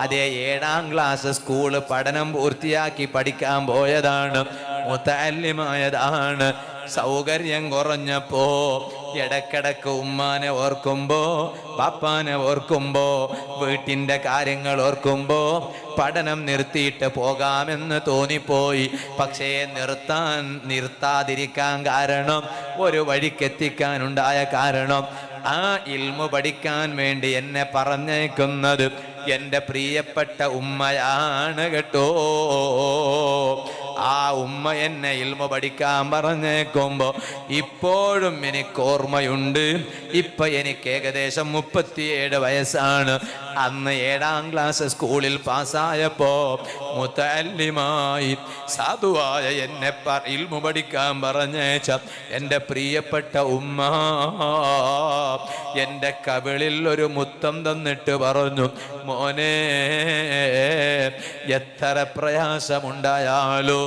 അതേ 7ാം class school പഠനം പൂർത്തിയാക്കി പഠിക്കാൻ പോയതാണ്, മുതഅല്ലിമായതാണ്. സൗകര്യം കുറഞ്ഞപ്പോ ഇടക്കിടക്ക് ഉമ്മാനെ ഓർക്കുമ്പോ, പാപ്പാനെ ഓർക്കുമ്പോ, വീട്ടിൻ്റെ കാര്യങ്ങൾ ഓർക്കുമ്പോ പഠനം നിർത്തിയിട്ട് പോകാമെന്ന് തോന്നിപ്പോയി. പക്ഷേ നിർത്താതിരിക്കാൻ കാരണം, ഒരു വഴിക്കെത്തിക്കാനുണ്ടായ കാരണം, ആ ഇൽമു പഠിക്കാൻ വേണ്ടി എന്നെ പറഞ്ഞേക്കുന്നത് എൻ്റെ പ്രിയപ്പെട്ട ഉമ്മയാണ് കേട്ടോ. ആ ഉമ്മ എന്നെ ഇൽമു പഠിക്കാൻ പറഞ്ഞേക്കുമ്പോൾ ഇപ്പോഴും എനിക്ക് ഓർമ്മയുണ്ട്. ഇപ്പം എനിക്ക് ഏകദേശം 37 വയസ്സാണ്. അന്ന് 7ാം ക്ലാസ് സ്കൂളിൽ പാസ്സായപ്പോൾ മുതഅല്ലിമായി സാധുവായ എന്നെ ഇൽമു പഠിക്കാൻ പറഞ്ഞേച്ച എൻ്റെ പ്രിയപ്പെട്ട ഉമ്മ എൻ്റെ കവിളിൽ ഒരു മുത്തം തന്നിട്ട് പറഞ്ഞു, മോനെ, എത്ര പ്രയാസമുണ്ടായാലും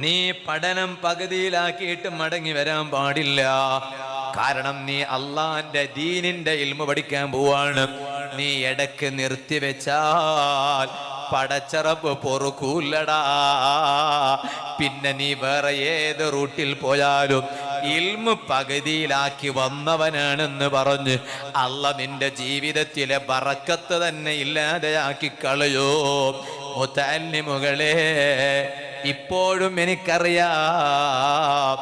നീ പഠനം പകുതിയിലാക്കിയിട്ട് മടങ്ങി വരാൻ പാടില്ല. കാരണം നീ അള്ളാന്റെ ദീനിന്റെ ഇൽമു പഠിക്കാൻ പോവാണ്. നീ ഇടക്ക് നിർത്തിവെച്ചാൽ പടച്ചറപ്പ് പൊറുക്കൂല്ലടാ. പിന്നെ നീ വേറെ ഏത് റൂട്ടിൽ പോയാലും ഇൽമു പകുതിയിലാക്കി വന്നവനാണെന്ന് പറഞ്ഞ് അള്ള നിന്റെ ജീവിതത്തിലെ ബറക്കത്ത് തന്നെ ഇല്ലാതെയാക്കി കളയോ. മുതഅല്ലിമുകളെ, ഇപ്പോഴും എനിക്കറിയാം,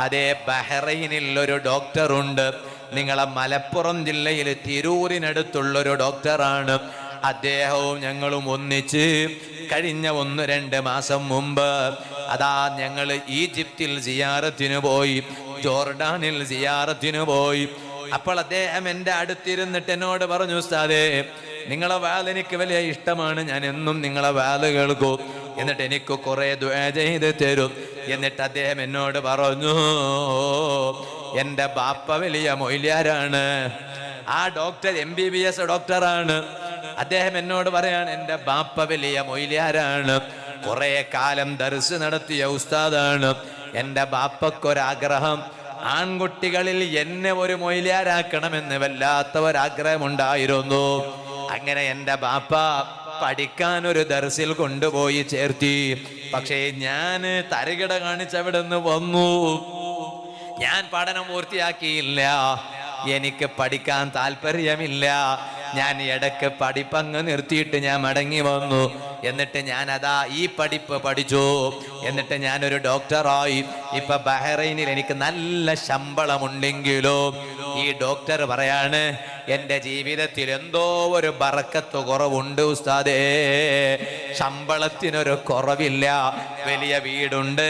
അതേ ബഹ്റൈനിൽ ഒരു ഡോക്ടറുണ്ട്. നിങ്ങളെ മലപ്പുറം ജില്ലയിൽ തിരൂരിനടുത്തുള്ളൊരു ഡോക്ടറാണ്. അദ്ദേഹവും ഞങ്ങളും ഒന്നിച്ച് കഴിഞ്ഞ 1-2 മാസം മുമ്പ് അതാ ഞങ്ങൾ ഈജിപ്തിൽ സിയാറത്തിന് പോയി, ജോർഡാനിൽ സിയാറത്തിന് പോയി. അപ്പോൾ അദ്ദേഹം എൻ്റെ അടുത്തിരുന്നിട്ട് എന്നോട് പറഞ്ഞു, ഉസ്താദേ, നിങ്ങളെ വാൽ എനിക്ക് വലിയ ഇഷ്ടമാണ്, ഞാൻ എന്നും നിങ്ങളെ വാല് കേൾക്കും, എന്നിട്ട് എനിക്ക് കുറെ ദുആ ചെയ്ത് തരും. എന്നിട്ട് അദ്ദേഹം എന്നോട് പറഞ്ഞു, എൻ്റെ ബാപ്പ വലിയ മൊയ്ലിയാരാണ്, ആ ഡോക്ടർ MBBS ഡോക്ടറാണ്. അദ്ദേഹം എന്നോട് പറയാണ്, എൻ്റെ ബാപ്പ വലിയ മൊയ്ലിയാരാണ്, കുറെ കാലം ദർസ് നടത്തിയ ഉസ്താദാണ്. എൻ്റെ ബാപ്പക്കൊരാഗ്രഹം, ആൺകുട്ടികളിൽ എന്നെ ഒരു മൊയ്ലിയാരാക്കണമെന്ന് വല്ലാത്ത ഒരാഗ്രഹമുണ്ടായിരുന്നു. അങ്ങനെ എൻ്റെ ബാപ്പ പഠിക്കാൻ ഒരു ദർസിൽ കൊണ്ടുപോയി ചേർത്തി. പക്ഷേ ഞാൻ തരികിട കാണിച്ചവിടെ നിന്ന് വന്നു. ഞാൻ പഠനം പൂർത്തിയാക്കിയില്ല, എനിക്ക് പഠിക്കാൻ താല്പര്യമില്ല. ഞാൻ ഇടയ്ക്ക് പഠിപ്പങ്ങ് നിർത്തിയിട്ട് ഞാൻ മടങ്ങി വന്നു. എന്നിട്ട് ഞാൻ അതാ ഈ പഠിപ്പ് പഠിച്ചു. എന്നിട്ട് ഞാനൊരു ഡോക്ടറായി. ഇപ്പൊ ബഹ്റൈനിൽ എനിക്ക് നല്ല ശമ്പളമുണ്ടെങ്കിലോ ഈ ഡോക്ടർ പറയാണ്, എൻ്റെ ജീവിതത്തിൽ എന്തോ ഒരു ബറക്കത്ത് കുറവുണ്ട് ഉസ്താദേ. ശമ്പളത്തിനൊരു കുറവില്ല, വലിയ വീടുണ്ട്,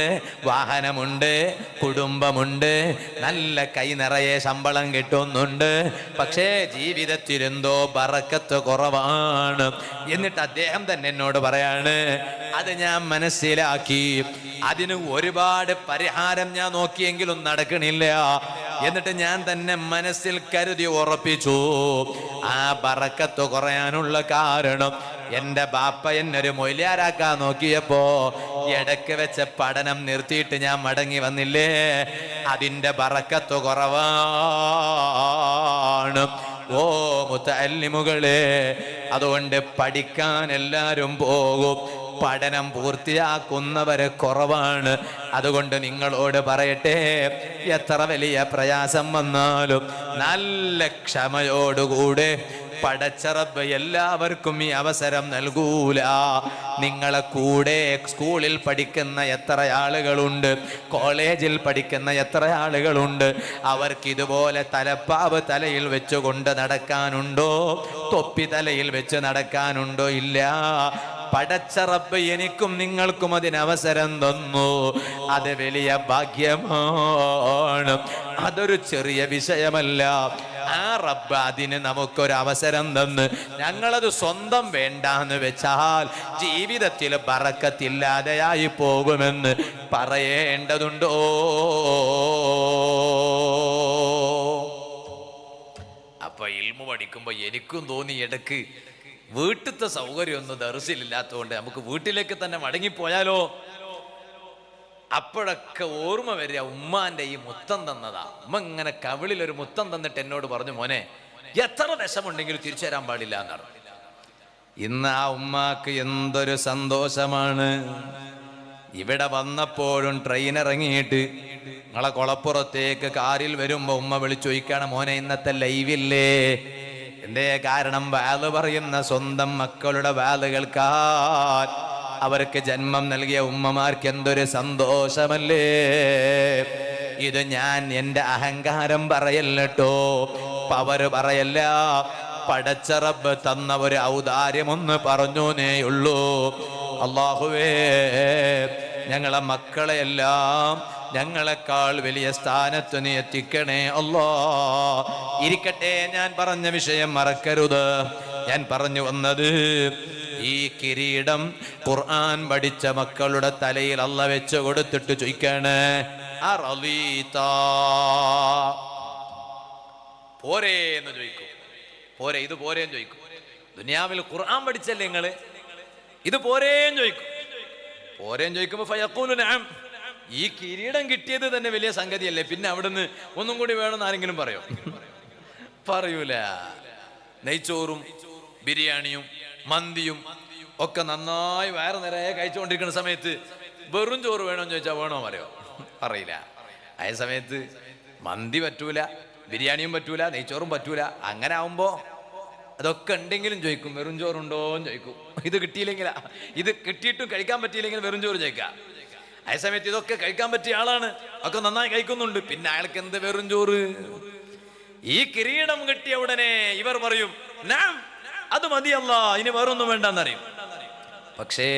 വാഹനമുണ്ട്, കുടുംബമുണ്ട്, നല്ല കൈ നിറയെ ശമ്പളം കിട്ടുന്നുണ്ട്, പക്ഷേ ജീവിതത്തിൽ എന്തോ ബറക്കത്ത് കുറവാണ്. എന്നിട്ട് അദ്ദേഹം തന്നെ എന്നോട് പറയാണ്, അത് ഞാൻ മനസ്സിലാക്കി, അതിന് ഒരുപാട് പരിഹാരം ഞാൻ നോക്കിയെങ്കിലും നടക്കണില്ല. എന്നിട്ട് ഞാൻ തന്നെ മനസ്സിൽ കരുതി ഉറപ്പിച്ചു, ആ ബറക്കത്ത് കുറയാനുള്ള കാരണം എൻ്റെ ബാപ്പ എന്നൊരു മൊയ്ലിയാരാക്കാൻ നോക്കിയപ്പോ ഇടയ്ക്ക് വെച്ച പഠനം നിർത്തിയിട്ട് ഞാൻ മടങ്ങി വന്നില്ലേ, അതിൻ്റെ ബറക്കത്ത് കുറവാണ്. ഓ മുതഅല്ലിമുകളെ, അതുകൊണ്ട് പഠിക്കാൻ എല്ലാവരും പോകും, പഠനം പൂർത്തിയാക്കുന്നവര് കുറവാണ്. അതുകൊണ്ട് നിങ്ങളോട് പറയട്ടെ, എത്ര വലിയ പ്രയാസം വന്നാലും നല്ല ക്ഷമയോടുകൂടെ പടച്ച റബ്ബ് എല്ലാവർക്കും ഈ അവസരം നൽകൂല. നിങ്ങളെ കൂടെ സ്കൂളിൽ പഠിക്കുന്ന എത്ര ആളുകളുണ്ട്, കോളേജിൽ പഠിക്കുന്ന എത്ര ആളുകളുണ്ട്, അവർക്ക് ഇതുപോലെ തലപ്പാവ് തലയിൽ വെച്ചുകൊണ്ട് നടക്കാനുണ്ടോ, തൊപ്പി തലയിൽ വെച്ച് നടക്കാനുണ്ടോ? ഇല്ല. പടച്ച റബ്ബ് എനിക്കും നിങ്ങൾക്കും അതിനവസരം തന്നു. അത് വലിയ ഭാഗ്യമാണ്, അതൊരു ചെറിയ വിഷയമല്ല. ആ റബ്ബ് അതിന് നമുക്കൊരവസരം തന്ന് ഞങ്ങളത് സ്വന്തം വേണ്ടാന്ന് വെച്ചാൽ ജീവിതത്തിൽ ബറക്കത്തില്ലാതെയായി പോകുമെന്ന് പറയേണ്ടതുണ്ടോ? അപ്പൊ ഇൽമു പഠിക്കുമ്പോ എനിക്കും തോന്നി, ഇടക്ക് വീട്ടിലത്തെ സൗകര്യമൊന്നും ദർസിലില്ലാത്തതുകൊണ്ട് നമുക്ക് വീട്ടിലേക്ക് തന്നെ മടങ്ങിപ്പോയാലോ. അപ്പോഴൊക്കെ ഓർമ്മ വരിക ഉമ്മാന്റെ ഈ മുത്തം തന്നതാ. ഉമ്മ ഇങ്ങനെ കവിളിൽ ഒരു മുത്തം തന്നിട്ട് എന്നോട് പറഞ്ഞു, മോനെ, എത്ര വിഷമുണ്ടെങ്കിലും തിരിച്ചു തരാൻ പാടില്ല എന്നാണ്. ഇന്ന് ആ ഉമ്മാക്ക് എന്തൊരു സന്തോഷമാണ്. ഇവിടെ വന്നപ്പോഴും ട്രെയിൻ ഇറങ്ങിയിട്ട് നിങ്ങളെ കൊളപ്പുറത്തേക്ക് കാറിൽ വരുമ്പോ ഉമ്മ വിളിച്ചു ചോദിക്കാണ്, മോനെ ഇന്നത്തെ ലൈവില്ലേ? എന്തേ കാരണം? വാല് പറയുന്ന സ്വന്തം മക്കളുടെ വാല് കേൾക്കാൻ അവർക്ക് ജന്മം നൽകിയ ഉമ്മമാർക്ക് എന്തൊരു സന്തോഷമല്ലേ. ഇത് ഞാൻ എൻ്റെ അഹങ്കാരം പറയല്ലോ, പവർ പറയല്ല, പടച്ച റബ്ബ് തന്ന ഒരു ഔദാര്യമൊന്ന് പറഞ്ഞോനേയുള്ളൂ. അല്ലാഹുവേ, ഞങ്ങളെ മക്കളെയെല്ലാം ഞങ്ങളെക്കാൾ വലിയ സ്ഥാനത്ത് നീ എത്തിക്കണേ അല്ലാ. ഇരിക്കട്ടെ, ഞാൻ പറഞ്ഞ വിഷയം മറക്കരുത്. ഞാൻ പറഞ്ഞു വന്നത്, ഈ കിരീടം ഖുർആൻ പഠിച്ച മക്കളുടെ തലയിൽ അല്ല വെച്ച് കൊടുത്തിട്ട് ചോദിക്കാണ്, അറളീതാ, പോരേ എന്ന് ചോദിക്കും. പോരെ, ഇത് പോരേന്ന് ചോദിക്കും. ദുനിയാവിൽ ഖുർആൻ പഠിച്ചല്ലേ നിങ്ങള്, ഇത് പോരേന്ന് ചോദിക്കും. പോരേന്ന് ചോദിക്കുമ്പോ ഫയഖൂലു നഅം, ഈ കിരീടം കിട്ടിയത് തന്നെ വലിയ സംഗതിയല്ലേ, പിന്നെ അവിടുന്ന് ഒന്നും കൂടി വേണമെന്ന് ആരെങ്കിലും പറയോ? പറയൂല. നെയ്ച്ചോറും ബിരിയാണിയും മന്തിയും ഒക്കെ നന്നായി വയറ് നിറയെ കഴിച്ചുകൊണ്ടിരിക്കുന്ന സമയത്ത് വെറും ചോറ് വേണമെന്ന് ചോദിച്ചാൽ വേണോ പറയോ? പറയില്ല. അതേ സമയത്ത് മന്തി പറ്റൂല, ബിരിയാണിയും പറ്റൂല, നെയ്ച്ചോറും പറ്റൂല. അങ്ങനെ ആവുമ്പോ അതൊക്കെ ഉണ്ടെങ്കിലും ചോദിക്കും, വെറും ചോറുണ്ടോന്ന് ചോദിക്കും. ഇത് കിട്ടിയില്ലെങ്കിലാ, ഇത് കിട്ടിയിട്ടും കഴിക്കാൻ പറ്റിയില്ലെങ്കിൽ വെറും ചോറ് ചോദിക്കാം. അതേ സമയത്ത് ഇതൊക്കെ കഴിക്കാൻ പറ്റിയ ആളാണ്, ഒക്കെ നന്നായി കഴിക്കുന്നുണ്ട്, പിന്നെ അയാൾക്ക് എന്ത് വെറും ചോറ്? ഈ കിരീടം കിട്ടിയ ഉടനെ ഇവർ പറയും, നഅം, അത് മതിയല്ല, ഇനി വേറൊന്നും വേണ്ടെന്നറിയും. പക്ഷേ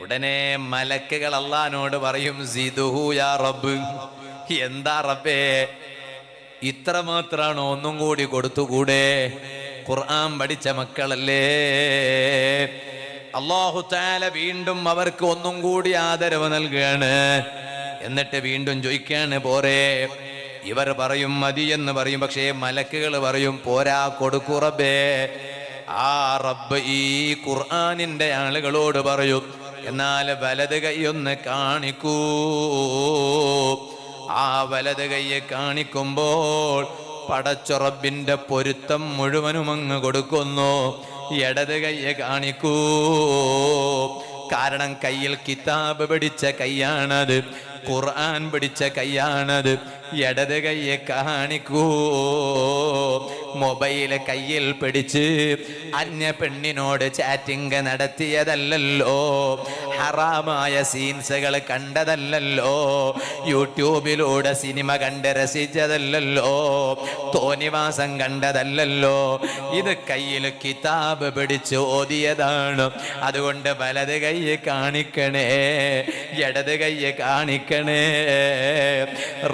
ഉടനെ മലക്കുകൾ അല്ലാഹുവിനോട് പറയും, സിദുഹു യാ റബ്ബ്, എന്താ റബ്ബേ ഇത്ര മാത്രാണോ, ഒന്നും കൂടി കൊടുത്തുകൂടെ? ഖുർആൻ പഠിച്ച മക്കളല്ലേ. അല്ലാഹു തആല വീണ്ടും അവർക്ക് ഒന്നും കൂടി ആദരവ് നൽകുകയാണ്. എന്നിട്ട് വീണ്ടും ചോദിക്കാണ്, പോരെ? ഇവർ പറയും മതി എന്ന് പറയും. പക്ഷേ മലക്കുകൾ പറയും, പോരാ, കൊടുക്കൂ റബ്ബേ. ആ റബ്ബ് ഈ ഖുർആനിന്റെ ആളുകളോട് പറയും, എന്നാൽ വലത് കൈയൊന്ന് കാണിക്കൂ. ആ വലത് കൈയെ കാണിക്കുമ്പോൾ പടച്ച റബ്ബിന്റെ പൊരുത്തം മുഴുവനും അങ്ങ് കൊടുക്കുന്നു. ഇടത് കൈയെ കാണിക്കൂ. കാരണം കയ്യിൽ കിതാബ് പിടിച്ച കൈയാണത്, ഖുർആൻ പിടിച്ച കൈയാണത്. ഇടത് കൈയെ കാണിക്കൂ. മൊബൈല് കയ്യിൽ പിടിച്ച് അന്യ പെണ്ണിനോട് ചാറ്റിംഗ് നടത്തിയതല്ലല്ലോ, ഹറാമായ സീൻസുകൾ കണ്ടതല്ലല്ലോ, യൂട്യൂബിലൂടെ സിനിമ കണ്ട് രസിച്ചതല്ലല്ലോ, തോന്നിവാസം കണ്ടതല്ലല്ലോ. ഇത് കയ്യിൽ കിതാബ് പിടിച്ച് ഓതിയതാണ്. അതുകൊണ്ട് വലത് കയ്യെ കാണിക്കണേ, ഇടത് കയ്യെ കാണിക്കണേ.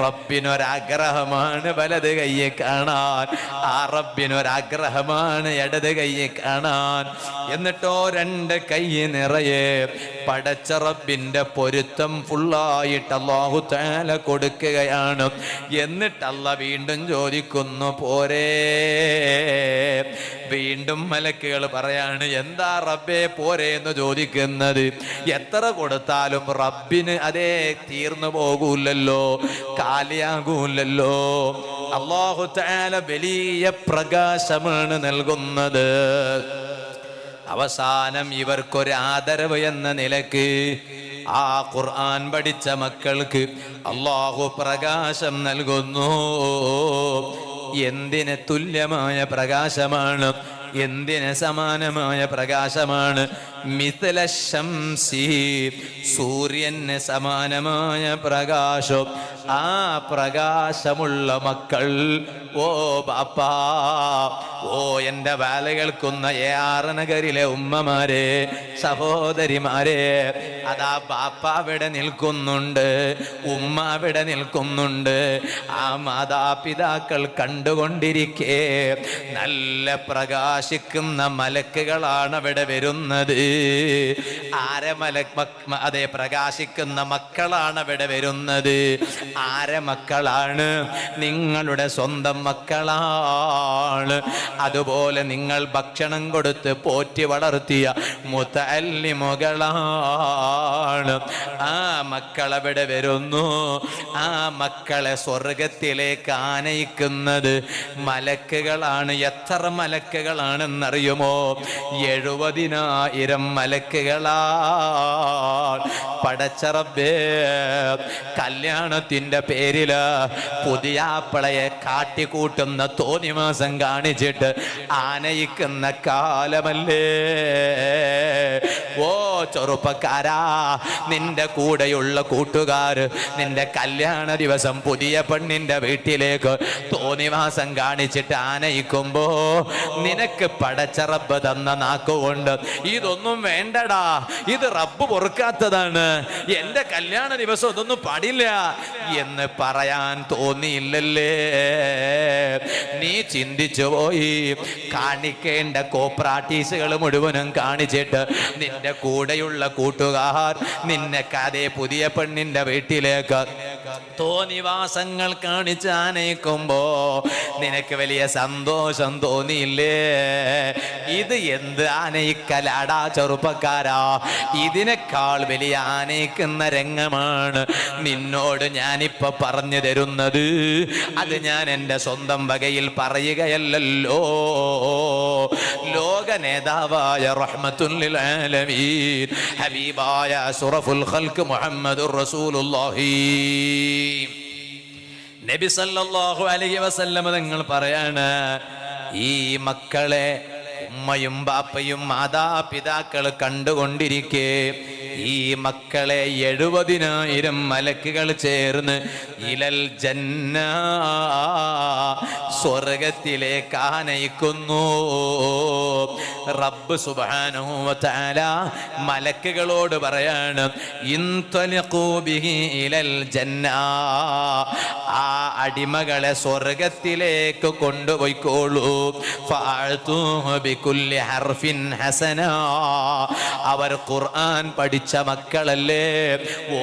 റബ്ബിനൊരാഗ്രഹമാണ് വലത് കയ്യെ കാണാൻ, ആ റബ്ബിനൊരാഗ്രഹമാണ് ഇടത് കയ്യെ കാണാൻ. എന്നിട്ടോ രണ്ട് കൈ നിറയെ പടച്ച റബ്ബിന്റെ പൊരുത്തം ഫുള്ളായിട്ട് അല്ലാഹു തആല കൊടുക്കുകയാണ്. എന്നിട്ട് അല്ലാഹ് വീണ്ടും ചോദിക്കുന്നു, പോരേ? വീണ്ടും മലക്കുകൾ പറയാണ്, എന്താ റബ്ബേ പോരേ എന്ന് ചോദിക്കുന്നത്? എത്ര കൊടുത്താലും റബ്ബിന് അതേ തീർന്നു പോകൂലല്ലോ, കാലിയാകൂലല്ലോ. അല്ലാഹു തആല വലിയ പ്രകാശമാണ് നൽകുന്നത്. അവസാനം ഇവർക്കൊരു ആദരവ് എന്ന നിലക്ക് ആ ഖുർആൻ പഠിച്ച മക്കൾക്ക് അല്ലാഹു പ്രകാശം നൽകുന്നു. എന്തിന് തുല്യമായ പ്രകാശമാണ്, എന്തിന് സമാനമായ പ്രകാശമാണ്? മിഥല ശംസി, സൂര്യന് സമാനമായ പ്രകാശം. ആ പ്രകാശമുള്ള മക്കൾ, ഓ ബാപ്പാ, ഓ എൻ്റെ വാല കേൾക്കുന്ന AR നഗരിലെ ഉമ്മമാരെ, സഹോദരിമാരെ, അതാ ബാപ്പ അവിടെ നിൽക്കുന്നുണ്ട്, ഉമ്മ അവിടെ നിൽക്കുന്നുണ്ട്. ആ മാതാപിതാക്കൾ കണ്ടുകൊണ്ടിരിക്കേ നല്ല പ്രകാശിക്കുന്ന മലക്കുകളാണ് അവിടെ വരുന്നത്. ആരെ അതെ, പ്രകാശിക്കുന്ന മക്കളാണ് അവിടെ വരുന്നത്. ആരെ മക്കളാണ്? നിങ്ങളുടെ സ്വന്തം മക്കളാണ്. അതുപോലെ നിങ്ങൾ ഭക്ഷണം കൊടുത്ത് പോറ്റി വളർത്തിയ മുതഅല്ലിമുകളാണ്. ആ മക്കളെവിടെ വരുന്നു? ആ മക്കളെ സ്വർഗത്തിലേക്ക് ആനയിക്കുന്നത് മലക്കുകളാണ്. എത്ര മലക്കുകളാണെന്നറിയുമോ? 70,000 മലക്കുകളാ. പടച്ച റബ്ബേ, കല്യാണത്തിന്റെ പേരില് പുതിയാപ്പളയെ കാട്ടിക്കൂട്ടുന്ന തോന്നിമാസം കാണിച്ചിട്ട് ആനയിക്കുന്ന കാലമല്ലേ? ഓ ചെറുപ്പക്കാരാ, നിന്റെ കൂടെയുള്ള കൂട്ടുകാര് നിന്റെ കല്യാണ ദിവസം പുതിയ പെണ്ണിന്റെ വീട്ടിലേക്ക് തോന്നിവാസം കാണിച്ചിട്ട് ആനയിക്കുമ്പോ നിനക്ക് പടച്ച റബ്ബ് തന്ന നാക്കുകൊണ്ട് ഇതൊന്നും വേണ്ടടാ, ഇത് റബ്ബ് പൊറുക്കാത്തതാണ്, എന്റെ കല്യാണ ദിവസം ഇതൊന്നും പാടില്ല എന്ന് പറയാൻ തോന്നിയില്ലല്ലേ? നീ ചിന്തിച്ചു പോയി. കാണിക്കേണ്ട കോപ്രാട്ടീസുകൾ മുഴുവനും കാണിച്ചിട്ട് നിന്റെ കൂടെയുള്ള കൂട്ടുകാർ നിന്നെ അതേ പുതിയ പെണ്ണിന്റെ വീട്ടിലേക്ക് തോന്നിവാസങ്ങൾ കാണിച്ച് ആനയിക്കുമ്പോ നിനക്ക് വലിയ സന്തോഷം തോന്നിയില്ലേ? ഇത് എന്ത് ആനയിക്കലാടാ ചെറുപ്പക്കാരാ? ഇതിനേക്കാൾ വലിയ ആനയിക്കുന്ന രംഗമാണ് നിന്നോട് ഞാനിപ്പോ പറഞ്ഞു തരുന്നത്. അത് ഞാൻ എൻ്റെ സ്വന്തം വകയിൽ പറയുകയല്ലല്ലോ. ലോക നേതാവായ റഹ്മത്തുൽ ലിൽ ആലമീൻ ഹബീബായ അസ്റഫുൽ ഖൽഖ് മുഹമ്മദുർ റസൂലുള്ളാഹി നബി സല്ലല്ലാഹു അലൈഹി വസല്ലം തങ്ങൾ പറയാണ്, ഈ മക്കളെ ഉമ്മയും ബാപ്പയും മാതാപിതാക്കൾ കണ്ടുകൊണ്ടിരിക്കെ ഈ മക്കളെ 70,000 മലക്കുകൾ ചേർന്ന് ഇലൽ ജന്ന സ്വർഗത്തിലേക്ക് ആനയിക്കുന്നു. റബ്ബ് സുബ്ഹാനഹു വ തആല മലക്കുകളോട് പറയാണ്, ഇൻതലിഖൂ ബിഹി ഇലൽ ജന്ന, ആ അടിമകളെ സ്വർഗത്തിലേക്ക് കൊണ്ടുപോയിക്കോളൂ. ഫഅതൂഹു ബികുല്ലി ഹർഫിൻ ഹസന, അവർ ഖുർആൻ പഠിച്ച മക്കളല്ലേ,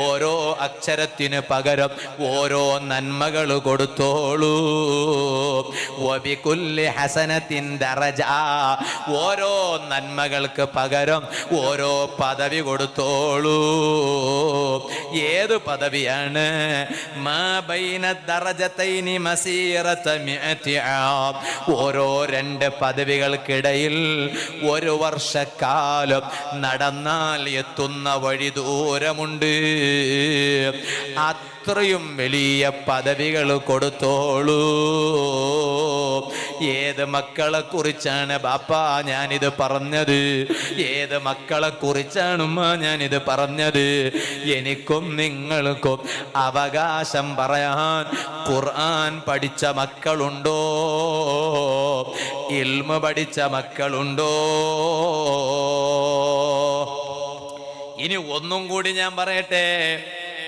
ഓരോ അക്ഷരത്തിന് പകരം ഓരോ നന്മകൾ കൊടുത്തോളൂ. വബികുല്ലി ഹസനത്തിൻ ദറജ, ഓരോ നന്മകൾക്ക് പകരം ഓരോ പദവി കൊടുത്തോളൂ. ഏത് പദവിയാണ്? മാ ബൈന ദറജതൈനി മസീറത മിഅതി ആം, ഓരോ 2 പദവികൾക്കിടയിൽ 1 വർഷക്കാലം നടന്നാൽ എത്തുന്ന വഴി ദൂരമുണ്ട്. അത്രയും വലിയ പദവികൾ കൊടുത്തോളൂ. ഏത് മക്കളെ കുറിച്ചാണ് ബാപ്പാ ഞാനിത് പറഞ്ഞത്? ഏത് മക്കളെ കുറിച്ചാണ് ഉമ്മ ഞാനിത് പറഞ്ഞത്? എനിക്കും നിങ്ങൾക്കും അവകാശം പറയാൻ ഖുർആൻ പഠിച്ച മക്കളുണ്ടോ? ഇൽമു പഠിച്ച മക്കളുണ്ടോ? ഇനി ഒന്നും കൂടി ഞാൻ പറയട്ടെ,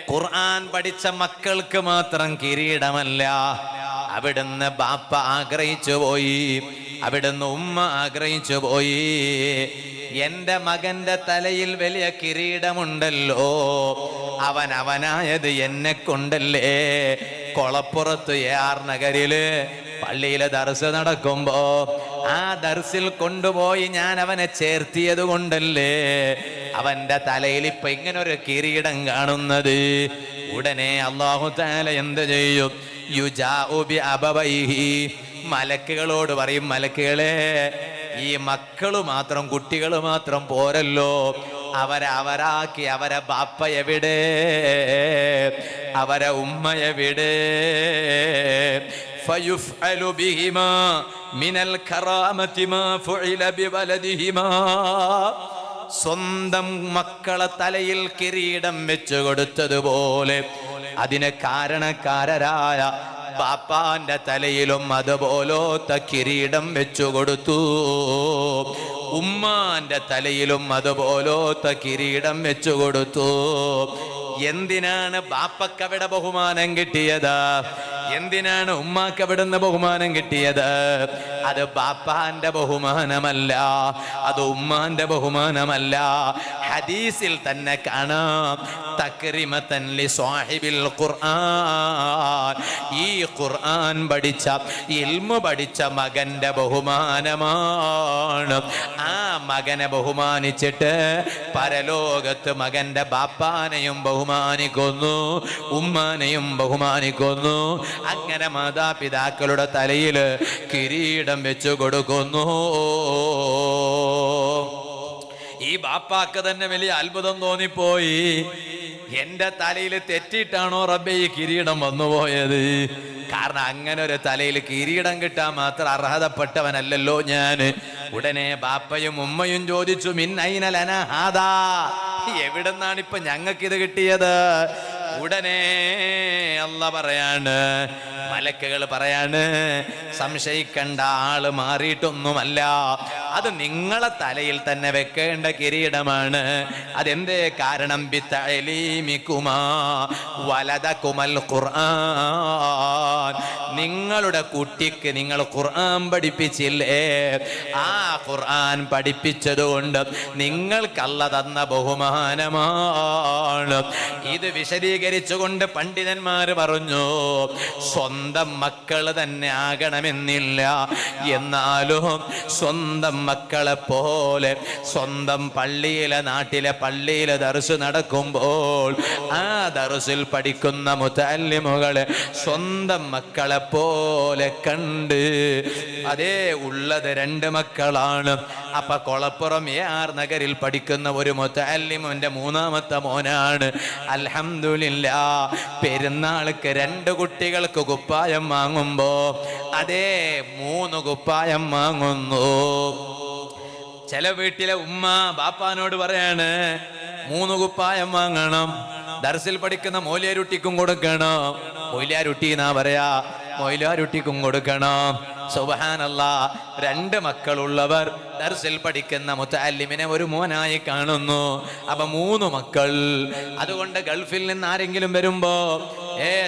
ഖുർആൻ പഠിച്ച മക്കൾക്ക് മാത്രം കിരീടമല്ല. അവിടുന്ന് ബാപ്പ ആഗ്രഹിച്ചു പോയി, അവിടുന്ന് ഉമ്മ ആഗ്രഹിച്ചു പോയി. എന്റെ മകന്റെ തലയിൽ വലിയ കിരീടമുണ്ടല്ലോ, അവനായത് എന്നെ കൊണ്ടല്ലേ. കൊളപ്പുറത്ത് AR നഗരില് പള്ളിയിലെ ദർസ് നടക്കുമ്പോ ആ ദർസിൽ കൊണ്ടുപോയി ഞാൻ അവനെ ചേർത്തിയത് കൊണ്ടല്ലേ അവന്റെ തലയിൽ ഇപ്പൊ ഇങ്ങനൊരു കിരീടം കാണുന്നത്. ഉടനെ അല്ലാഹു തആല എന്ത് ചെയ്യും? യുജാഉ ബി അബവൈഹി, മലക്കുകളോട് പറയും, മലക്കുകളെ ഈ മക്കള് മാത്രം കുട്ടികൾ മാത്രം പോരല്ലോ, അവരാക്കി അവരെ ബാപ്പ എവിടെ, അവരെ ഉമ്മ എവിടെ? فيفعل بهما من الكرامة ما فعل بولدهما, സ്വന്തം മക്കളെ തലയിൽ കിരീടം വെച്ചു കൊടുത്തതുപോലെ അതിന് കാരണക്കാരായ ബാപ്പാന്റെ തലയിലും അതുപോലത്തെ കിരീടം വെച്ചു കൊടുത്തു. ഉമ്മാന്റെ തലയിലും അതുപോലത്തെ കിരീടം വെച്ചു കൊടുത്തു. എന്തിനാണ് ബാപ്പക്കവിടെ ബഹുമാനം കിട്ടിയത്? എന്തിനാണ് ഉമ്മാക്ക് അവിടുന്ന് ബഹുമാനം കിട്ടിയത്? അത് ബാപ്പാന്റെ ബഹുമാനമല്ല, അത് ഉമ്മാന്റെ ബഹുമാനമല്ല. ഹദീസിൽ തന്നെ കാണാം, തക്രിമതൻ ലി സ്വാഹിബിൽ ഖുർആൻ, ഈ ഖുർആൻ പഠിച്ച ഇൽമു പഠിച്ച മകന്റെ ബഹുമാനമാണ്. ആ മകനെ ബഹുമാനിച്ചിട്ട് പരലോകത്ത് മകന്റെ ബാപ്പാനെയും ബഹുമാനിക്കുന്നു, ഉമ്മാനെയും ബഹുമാനിക്കുന്നു. അങ്ങനെ മാതാപിതാക്കളുടെ തലയിൽ കിരീടം വെച്ചു കൊടുക്കുന്നു. ഈ ബാപ്പാക്ക് തന്നെ വലിയ അത്ഭുതം തോന്നിപ്പോയി. എന്റെ തലയിൽ തെറ്റിയിട്ടാണോ റബ്ബേ ഈ കിരീടം വന്നുപോയത്? കാരണം അങ്ങനെ ഒരു തലയിൽ കിരീടം കിട്ടാൻ മാത്രം അർഹതപ്പെട്ടവനല്ലല്ലോ ഞാൻ. ഉടനെ ബാപ്പയും ഉമ്മയും ചോദിച്ചു, മിൻ ഐന ലനാ ഹാദാ, എവിടുന്നാണ് ഇപ്പൊ ഞങ്ങൾക്കിത് കിട്ടിയത്? ഉടനെ അല്ലാഹ് പറയാണ്, മലക്കുകൾ പറയാണ്, സംശയിക്കണ്ട, ആള് മാറിയിട്ടൊന്നുമല്ല, അത് നിങ്ങളെ തലയിൽ തന്നെ വെക്കേണ്ട കിരീടമാണ്. അതെന്തേ കാരണം? ബിതഅലീമികുമാ വലദകുമൽ ഖുർആൻ, നിങ്ങളുടെ കുട്ടിക്ക് നിങ്ങൾ ഖുർആൻ പഠിപ്പിച്ചില്ലേ? ആ ഖുർആൻ പഠിപ്പിച്ചതുകൊണ്ട് നിങ്ങൾക്ക് അല്ലാഹ് തന്ന ബഹുമാനമാണ്. ഇത് വിശദീകരിച്ചുകൊണ്ട് പണ്ഡിതന്മാർ പറഞ്ഞു, സ്വന്തം മക്കൾ തന്നെ ആകണമെന്നില്ല, എന്നാലും സ്വന്തം മക്കളെ പോലെ സ്വന്തം പള്ളിയിലെ നാട്ടിലെ പള്ളിയിലെ ദർസ് നടക്കുമ്പോൾ ആ ദർസിൽ പഠിക്കുന്ന മുതഅല്ലിമുകളെ സ്വന്തം മക്കളെ പോലെ കണ്ട്, അതേ ഉള്ളത് 2 മക്കളാണ്. അപ്പൊ കൊളപ്പുറം AR നഗരിൽ പഠിക്കുന്ന ഒരു മുതഅല്ലിമിന്റെ 3ാമത്തെ മോനാണ്. അൽഹംദുലില്ലാഹ്, പെരുന്നാൾക്ക് 2 കുട്ടികൾക്ക് കുപ്പായം വാങ്ങുമ്പോ അതേ 3 കുപ്പായം വാങ്ങുന്നു. ചില വീട്ടിലെ ഉമ്മ ബാപ്പാനോട് പറയാണ്, 3 കുപ്പായം വാങ്ങണം, ദർസിൽ പഠിക്കുന്ന മൗലിയാരുട്ടിക്കും കൊടുക്കണം. മൗലിയാരുട്ടി എന്നാ പറയാ, മൗലിയാരുട്ടിക്കും കൊടുക്കണം. സുബ്ഹാനല്ലാഹ്, 2 മക്കളുള്ളവർ ദർസിൽ പഠിക്കുന്ന മുതഅല്ലിമിനെ ഒരു മോനായി കാണുന്നു. അപ്പൊ 3 മക്കൾ. അതുകൊണ്ട് ഗൾഫിൽ നിന്ന് ആരെങ്കിലും വരുമ്പോ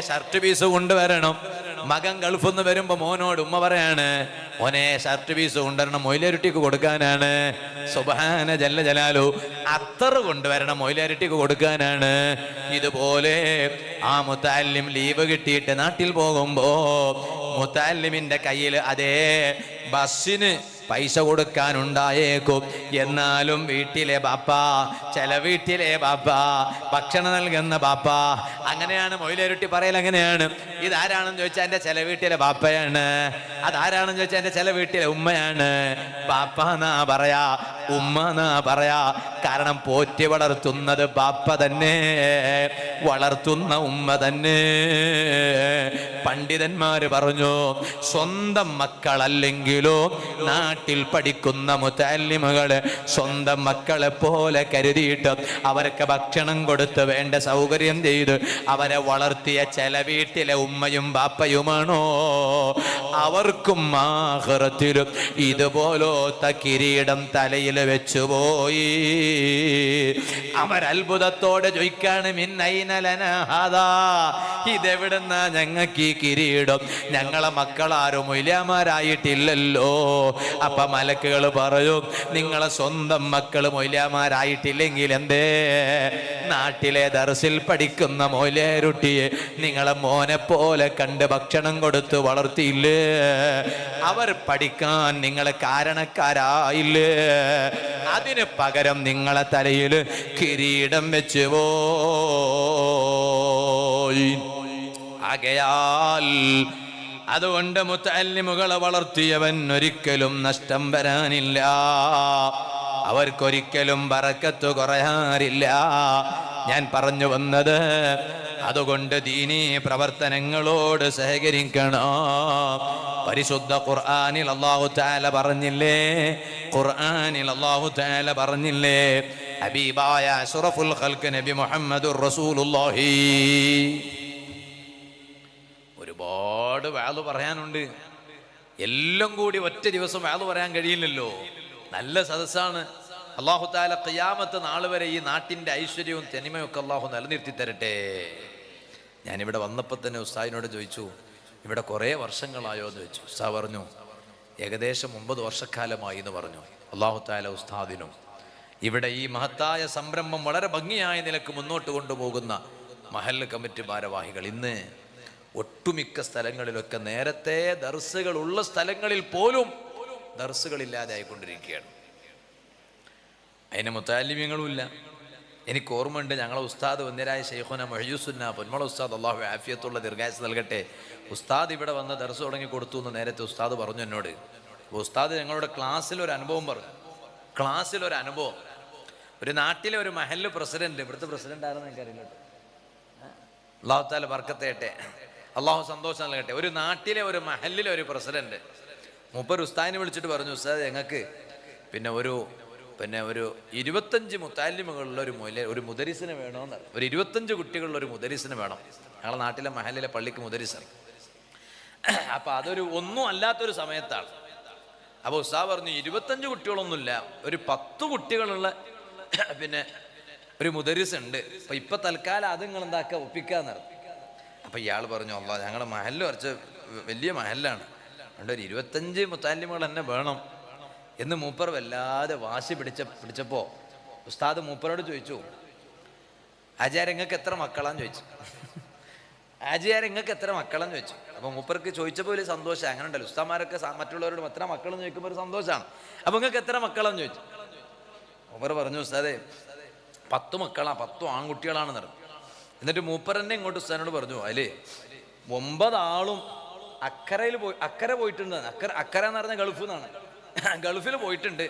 ഷർട്ട് പീസ് കൊണ്ടുവരണം. മകൻ ഗൾഫിൽ നിന്ന് വരുമ്പോ മോനോട് ഉമ്മ പറയാണ്, മോനെ ഷർട്ട് പീസ് കൊണ്ടുവരണം, മൊയിലാരുട്ടിക്ക് കൊടുക്കാനാണ്. സുബ്ഹാന ജല്ല ജലാലു, അത്തറ് കൊണ്ടുവരണം, മൊയിലാരുട്ടിക്ക് കൊടുക്കാനാണ്. ഇതുപോലെ ആ മുതഅല്ലിം ലീവ് കിട്ടിയിട്ട് നാട്ടിൽ പോകുമ്പോ മുതഅല്ലിമിന്റെ കയ്യിൽ അതേ ബസ്സിന് പൈസ കൊടുക്കാനുണ്ടായേക്കും. എന്നാലും വീട്ടിലെ ബാപ്പ, ചില വീട്ടിലെ ബാപ്പ, ഭക്ഷണം നൽകുന്ന ബാപ്പ, അങ്ങനെയാണ് മൊയിലേരുട്ടി പറയൽ. അങ്ങനെയാണ്. ഇതാരാണെന്ന് ചോദിച്ചാൽ എൻ്റെ ചില വീട്ടിലെ ബാപ്പയാണ്, അതാരാണെന്ന് ചോദിച്ചാൽ എൻ്റെ ചില വീട്ടിലെ ഉമ്മയാണ്. ബാപ്പ എന്നാ പറയാ, ഉമ്മ എന്നാ പറയാ. കാരണം പോറ്റി വളർത്തുന്നത് ബാപ്പ തന്നെ, വളർത്തുന്ന ഉമ്മ തന്നെ. പണ്ഡിതന്മാര് പറഞ്ഞു, സ്വന്തം മക്കളല്ലെങ്കിലോ നാട്ടിൽ പഠിക്കുന്ന മുതഅല്ലിമുകളെ സ്വന്തം മക്കളെ പോലെ കരുതിയിട്ട് അവർക്ക് ഭക്ഷണം കൊടുത്ത് വേണ്ട സൗകര്യം ചെയ്ത് അവരെ വളർത്തിയ ചില വീട്ടിലെ ഉമ്മയും ബാപ്പയുമാണോ, അവർക്കും ആഖിറത്തിലും ഇതുപോലത്തെ കിരീടം തലയിൽ വെച്ചുപോയി. അവരത്ഭുതത്തോടെ ചോദിക്കാണ്, മിൻ ഐന ലനാ ഹാദാ, ഇതെവിടുന്നാ ഞങ്ങൾക്ക് ഈ കിരീടം? ഞങ്ങളെ മക്കളാരും മൊയ്ലാമാരായിട്ടില്ലല്ലോ. അപ്പൊ മലക്കുകൾ പറയും, നിങ്ങളെ സ്വന്തം മക്കൾ മൊയ്ലാമാരായിട്ടില്ലെങ്കിൽ എന്തേ നാട്ടിലെ ദർസിൽ പഠിക്കുന്ന മൊയ്ലേരുട്ടിയെ നിങ്ങളെ മോനെ പോലെ കണ്ട് ഭക്ഷണം കൊടുത്ത് വളർത്തിയില്ലേ? അവർ പഠിക്കാൻ നിങ്ങളെ കാരണക്കാരായില്ലേ? അതിന് പകരം നിങ്ങളെ തലയിൽ കിരീടം വെച്ച് പോയി. ആകയാൽ അതുകൊണ്ട് മുതഅല്ലിമുകളെ വളർത്തിയവൻ ഒരിക്കലും നഷ്ടം വരാനില്ല, അവർക്കൊരിക്കലും ബറക്കത്ത് കുറയാറില്ല. ഞാൻ പറഞ്ഞു വന്നത്, അതുകൊണ്ട് ദീനീ പ്രവർത്തനങ്ങളോട് സഹകരിക്കണം. പരിശുദ്ധ ഖുർആനിൽ അല്ലാഹു തആല പറഞ്ഞില്ലേ, ഖുർആനിൽ അല്ലാഹു തആല പറഞ്ഞില്ലേ, ഹബീബായ അഷ്റഫുൽ ഖൽഖ് നബി മുഹമ്മദുർ റസൂലുള്ളാഹി. ഒരുപാട് വാള് പറയാനുണ്ട്, എല്ലാം കൂടി ഒറ്റ ദിവസം വാള് പറയാൻ കഴിയില്ലല്ലോ. നല്ല സദസ്സാണ്. അല്ലാഹു തആല ഖിയാമത്ത് നാൾ വരെ ഈ നാട്ടിന്റെ ഐശ്വര്യവും തനിമയും ഒക്കെ അല്ലാഹു നിലനിർത്തി തരട്ടെ. ഞാനിവിടെ വന്നപ്പോൾ തന്നെ ഉസ്താദിനോട് ചോദിച്ചു, ഇവിടെ കുറേ വർഷങ്ങളായോ എന്ന് വെച്ചു. ഉസ്താദ് പറഞ്ഞു ഏകദേശം 9 വർഷക്കാലമായി എന്ന് പറഞ്ഞു. അല്ലാഹു തആല ഉസ്താദിനും ഇവിടെ ഈ മഹത്തായ സംരംഭം വളരെ ഭംഗിയായ നിലക്ക് മുന്നോട്ട് കൊണ്ടുപോകുന്ന മഹല്ല് കമ്മിറ്റി ഭാരവാഹികൾ ഇന്ന് ഒട്ടുമിക്ക സ്ഥലങ്ങളിലൊക്കെ നേരത്തെ ദർസുകൾ ഉള്ള സ്ഥലങ്ങളിൽ പോലും ദർസുകളില്ലാതെ ആയിക്കൊണ്ടിരിക്കുകയാണ്. അതിന് മുത്തഅല്ലിമീങ്ങളുമില്ല. എനിക്ക് ഓർമ്മയുണ്ട്, ഞങ്ങളെ ഉസ്താദ് വന്യരായ ശൈഖുന മുഹയ്യിസുന്ന പൊന്മള ഉസ്താദ്, അള്ളാഹു ആഫിയത്തുള്ള ദീർഘായുസ്സ് നൽകട്ടെ, ഉസ്താദ് ഇവിടെ വന്ന് ദർസ് തുടങ്ങി കൊടുത്തു എന്ന് നേരത്തെ ഉസ്താദ് പറഞ്ഞു എന്നോട്. ഉസ്താദ് ഞങ്ങളുടെ ക്ലാസ്സിലൊരു അനുഭവം പറഞ്ഞു. ക്ലാസ്സിലൊരു അനുഭവം, ഒരു നാട്ടിലെ ഒരു മഹല്ല് പ്രസിഡന്റ്, ഇവിടുത്തെ പ്രസിഡന്റ് ആരെന്ന് എനിക്കറിയില്ല, അള്ളാഹു തആല ബർക്കത്ത് ചെയ്യട്ടെ, അള്ളാഹു സന്തോഷം നൽകട്ടെ. ഒരു നാട്ടിലെ ഒരു മഹല്ലിലെ ഒരു പ്രസിഡന്റ് മൂപ്പർ ഉസ്താദിനെ വിളിച്ചിട്ട് പറഞ്ഞു, ഉസ്താദ് ഞങ്ങൾക്ക് ഒരു 25 മുത്തഅല്ലിമുകളുള്ള ഒരു മുദരിസിനെ വേണമെന്ന്. ഒരു 25 കുട്ടികളുള്ള ഒരു മുദരിസിന് വേണം. ഞങ്ങളുടെ നാട്ടിലെ മഹല്ലിലെ പള്ളിക്ക് മുദരിസാണ്. അപ്പം അതൊരു ഒന്നും അല്ലാത്തൊരു സമയത്താണ്. അപ്പോൾ ഉസ്താദ് പറഞ്ഞു 25 കുട്ടികളൊന്നുമില്ല, ഒരു 10 കുട്ടികളുള്ള ഒരു മുദരിസ് ഉണ്ട്. അപ്പം ഇപ്പം തൽക്കാലം അത് നിങ്ങൾ എന്താക്കുക ഒപ്പിക്കാന്ന് പറഞ്ഞു. അപ്പം ഇയാൾ പറഞ്ഞു, അല്ലാ ഞങ്ങളുടെ മഹല്ല് കുറച്ച് വലിയ മഹല്ലാണ്, അതുകൊണ്ട് ഒരു 25 മുത്തഅല്ലിമുകൾ തന്നെ വേണം എന്ന് മൂപ്പർ വല്ലാതെ വാശി പിടിച്ചപ്പോൾ ഉസ്താദ് മൂപ്പരോട് ചോദിച്ചു, ആചാര്യ നിങ്ങൾക്ക് എത്ര മക്കളാന്ന് ചോദിച്ചു. ആചാര്യ നിങ്ങൾക്ക് എത്ര മക്കളെന്ന് ചോദിച്ചു. അപ്പോൾ മൂപ്പർക്ക് ചോദിച്ചപ്പോൾ വലിയ സന്തോഷം. അങ്ങനെ ഉണ്ടല്ലോ ഉസ്താദ്മാരൊക്കെ മറ്റുള്ളവരോട് എത്ര മക്കളെന്ന് ചോദിക്കുമ്പോൾ ഒരു സന്തോഷമാണ്. അപ്പോൾ നിങ്ങൾക്ക് എത്ര മക്കളെന്ന് ചോദിച്ചു. മൂപ്പർ പറഞ്ഞു, ഉസ്താദേ 10 മക്കളാണ്, 10 ആൺകുട്ടികളാണെന്ന് പറഞ്ഞു. എന്നിട്ട് മൂപ്പർ തന്നെ ഇങ്ങോട്ട് ഉസ്താദിനോട് പറഞ്ഞു, അതിൽ 9 ആളും അക്കരെ പോയിട്ടുണ്ട്. അക്കര എന്ന് പറഞ്ഞാൽ ഗൾഫിൽ നിന്നാണ്, ഗൾഫിൽ പോയിട്ടുണ്ട്.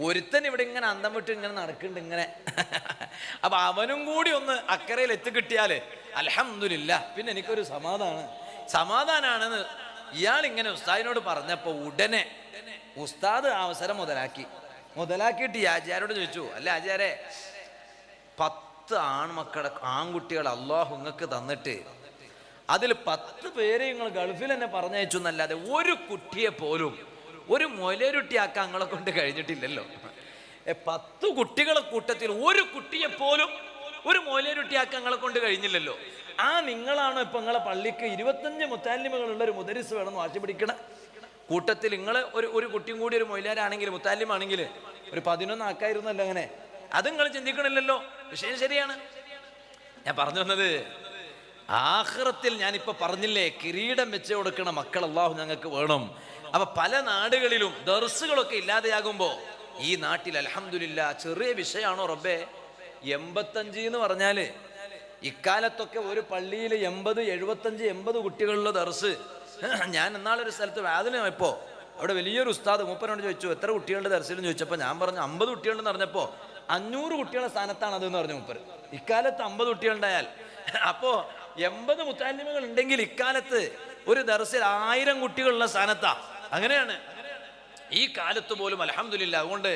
ഒരുത്തൻ ഇവിടെ ഇങ്ങനെ അന്തം വിട്ട് ഇങ്ങനെ നടക്കുന്നുണ്ട് ഇങ്ങനെ. അപ്പൊ അവനും കൂടി ഒന്ന് അക്കരയിൽ എത്തിക്കിട്ടിയാല് അൽഹംദുലില്ലാ, പിന്നെ എനിക്കൊരു സമാധാനാണെന്ന് ഇയാൾ ഇങ്ങനെ ഉസ്താദിനോട് പറഞ്ഞപ്പോ ഉടനെ ഉസ്താദ് അവസരം മുതലാക്കിയിട്ട് ഈ ആചാര്യോട് ചോദിച്ചു, അല്ല ആചാര്യ 10 ആൺകുട്ടികൾ അള്ളാഹു നിങ്ങൾക്ക് തന്നിട്ട് അതിൽ 10 പേരെ നിങ്ങൾ ഗൾഫിൽ തന്നെ പറഞ്ഞയച്ചു എന്നല്ലാതെ ഒരു കുട്ടിയെ പോലും ഒരു മൊലരുട്ടിയാക്കാൻ നിങ്ങളെ കൊണ്ട് കഴിഞ്ഞിട്ടില്ലല്ലോ. 10 കുട്ടികളെ കൂട്ടത്തിൽ ഒരു കുട്ടിയെ പോലും ഒരു മൊലരുട്ടിയാക്കാൻ നിങ്ങളെ കൊണ്ട് കഴിഞ്ഞില്ലല്ലോ. നിങ്ങളാണോ ഇപ്പൊ നിങ്ങളെ പള്ളിക്ക് 25 മുത്തഅല്ലിമുകളുള്ള ഒരു മുദരിസ് വേണമെന്ന് വാശി പിടിക്കണ കൂട്ടത്തിൽ നിങ്ങൾ ഒരു കുട്ടിയും കൂടി ഒരു മൊയിലാരാണെങ്കിൽ മുത്തഅല്ലിമാണെങ്കിൽ ഒരു 11 ആക്കായിരുന്നല്ലോ. അങ്ങനെ അത് നിങ്ങൾ ചിന്തിക്കണില്ലല്ലോ. വിഷയം ശരിയാണ്. ഞാൻ പറഞ്ഞു വന്നത്, ആഖിറത്തിൽ ഞാനിപ്പോ പറഞ്ഞില്ലേ, കിരീടം വെച്ച് കൊടുക്കണ മക്കൾ അല്ലാഹു ഞങ്ങൾക്ക് വേണം. അപ്പൊ പല നാടുകളിലും ദർസുകളൊക്കെ ഇല്ലാതെയാകുമ്പോ ഈ നാട്ടിൽ അൽഹംദുലില്ലാ ചെറിയ വിഷയമാണോ റബ്ബേ 85 എന്ന് പറഞ്ഞാല് ഇക്കാലത്തൊക്കെ ഒരു പള്ളിയിൽ 80, 75, 80 കുട്ടികളുള്ള ദർസ്. ഞാൻ എന്നാളൊരു സ്ഥലത്ത് വാതിന് പോയപ്പോ അവിടെ വലിയൊരു ഉസ്താദ് മൂപ്പനോട് ചോദിച്ചു, എത്ര കുട്ടികളുടെ ദർസിലെന്ന് ചോദിച്ചപ്പോൾ ഞാൻ പറഞ്ഞു 50 കുട്ടികളുണ്ടെന്ന് പറഞ്ഞപ്പോ 500 കുട്ടികളുടെ സ്ഥാനത്താണ് അതെന്ന് പറഞ്ഞു മൂപ്പർ. ഇക്കാലത്ത് 50 കുട്ടികളുണ്ടായാൽ അപ്പോ 80 മുത്തഅല്ലിമുകൾ ഉണ്ടെങ്കിൽ ഇക്കാലത്ത് ഒരു ദർസിൽ 1000 കുട്ടികളുള്ള സ്ഥാനത്താ. അങ്ങനെയാണ് ഈ കാലത്ത് പോലും അൽഹംദുലില്ലാ. അതുകൊണ്ട്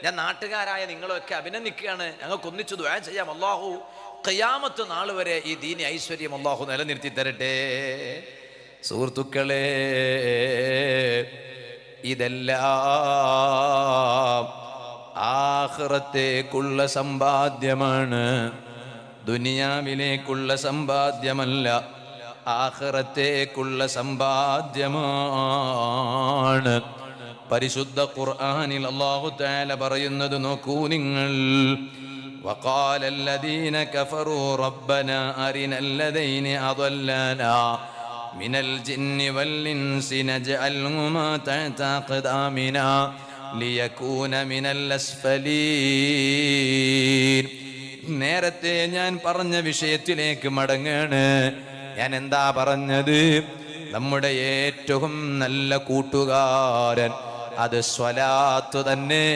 ഞാൻ നാട്ടുകാരായ നിങ്ങളൊക്കെ അഭിനന്ദിക്കുകയാണ്. ഞങ്ങൾക്ക് ഒന്നിച്ചു ദുആ ചെയ്യാം. അല്ലാഹു ഖിയാമത്ത് നാൾ വരെ ഈ ദീനി ഐശ്വര്യം അല്ലാഹു നിലനിർത്തി തരട്ടെ. സുഹൃത്തുക്കളെ, ഇതെല്ലാം ആഖിറത്തേക്കുള്ള സമ്പാദ്യമാണ്, ദുനിയാവിലേക്കുള്ള സമ്പാദ്യമല്ല, ആഖിറത്തേക്കുള്ള സമ്പാദ്യമാണ്. പരിശുദ്ധ ഖുർആനിൽ അല്ലാഹു തആല പറയുന്നത് നോക്കൂ നിങ്ങൾ, وقال الذين كفروا ربنا أرنا الذين أضلنا من الجن والإنس نجعلهما تحت أقدامنا ليكون من الأسفلين. നേരത്തെ ഞാൻ പറഞ്ഞ വിഷയത്തിലേക്ക് മടങ്ങാണ്. ഞാൻ എന്താ പറഞ്ഞത്? നമ്മുടെ ഏറ്റവും നല്ല കൂട്ടുകാരൻ അത് സ്വലാത്ത് തന്നെ.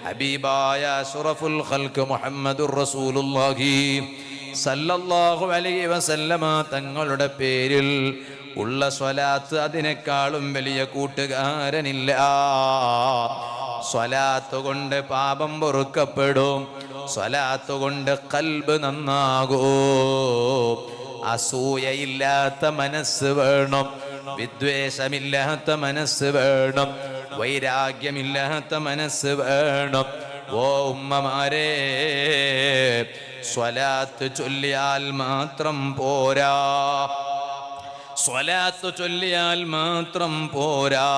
ഹബീബായ അഷ്റഫുൽ ഖൽഖ് മുഹമ്മദുർ റസൂലുള്ളാഹി സല്ലല്ലാഹു അലൈഹി വസല്ലമ തങ്ങളുടെ പേരിൽ ഉള്ള സ്വലാത്ത് അതിനേക്കാളും വലിയ കൂട്ടുകാരനില്ല. സ്വലാത്ത് കൊണ്ട് പാപം പൊറുക്കപ്പെടും, സ്വലാത്ത് കൊണ്ട് ഖൽബ് നന്നാകും. അസൂയയില്ലാത്ത മനസ്സ് വേണം, വിദ്വേഷമില്ലാത്ത മനസ്സ് വേണം, വൈരാഗ്യമില്ലാത്ത മനസ്സ് വേണം. ഓ ഉമ്മമാരെ, സ്വലാത്ത് ചൊല്ലിയാൽ മാത്രം പോരാ. സ്വലാത്ത് ചൊല്ലിയാൽ മാത്രം പോരാ,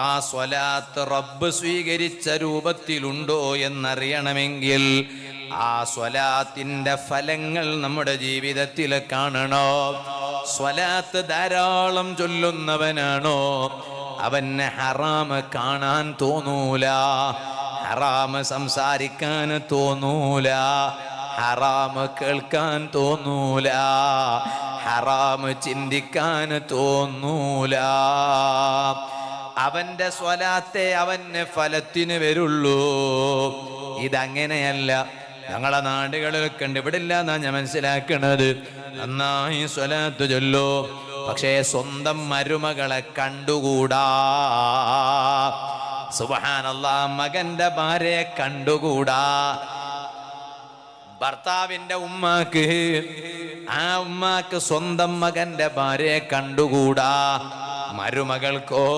ആ സ്വലാത്ത് റബ്ബ് സ്വീകരിച്ച രൂപത്തിലുണ്ടോ എന്നറിയണമെങ്കിൽ ആ സ്വലാത്തിന്റെ ഫലങ്ങൾ നമ്മുടെ ജീവിതത്തിൽ കാണണോ? സ്വലാത്ത് ധാരാളം ചൊല്ലുന്നവനാണോ അവന് ഹറാമ് കാണാൻ തോന്നൂല, ഹറാമ് സംസാരിക്കാൻ തോന്നൂല, ഹറാമ് കേൾക്കാൻ തോന്നൂല, ഹറാമ് ചിന്തിക്കാൻ തോന്നൂല. അവന്റെ സ്വലാത്തെ അവന് ഫലത്തിന് വരുള്ളൂ. ഇതങ്ങനെയല്ല. ഞങ്ങളെ നാടുകളിലൊക്കെ ഉണ്ട്, ഇവിടെ ഇല്ല എന്നാ ഞാൻ മനസ്സിലാക്കണത്. നന്നായി സ്വലാത്ത് ചൊല്ലോ, പക്ഷേ സ്വന്തം മരുമകളെ കണ്ടുകൂടാ. സുബ്ഹാനല്ലാഹ്, മകന്റെ ഭാര്യയെ കണ്ടുകൂടാ. ഭർത്താവിന്റെ ഉമ്മാക്ക്, ആ ഉമ്മാക്ക് സ്വന്തം മകന്റെ ഭാര്യയെ കണ്ടുകൂടാ. മരുമകൾക്കോ,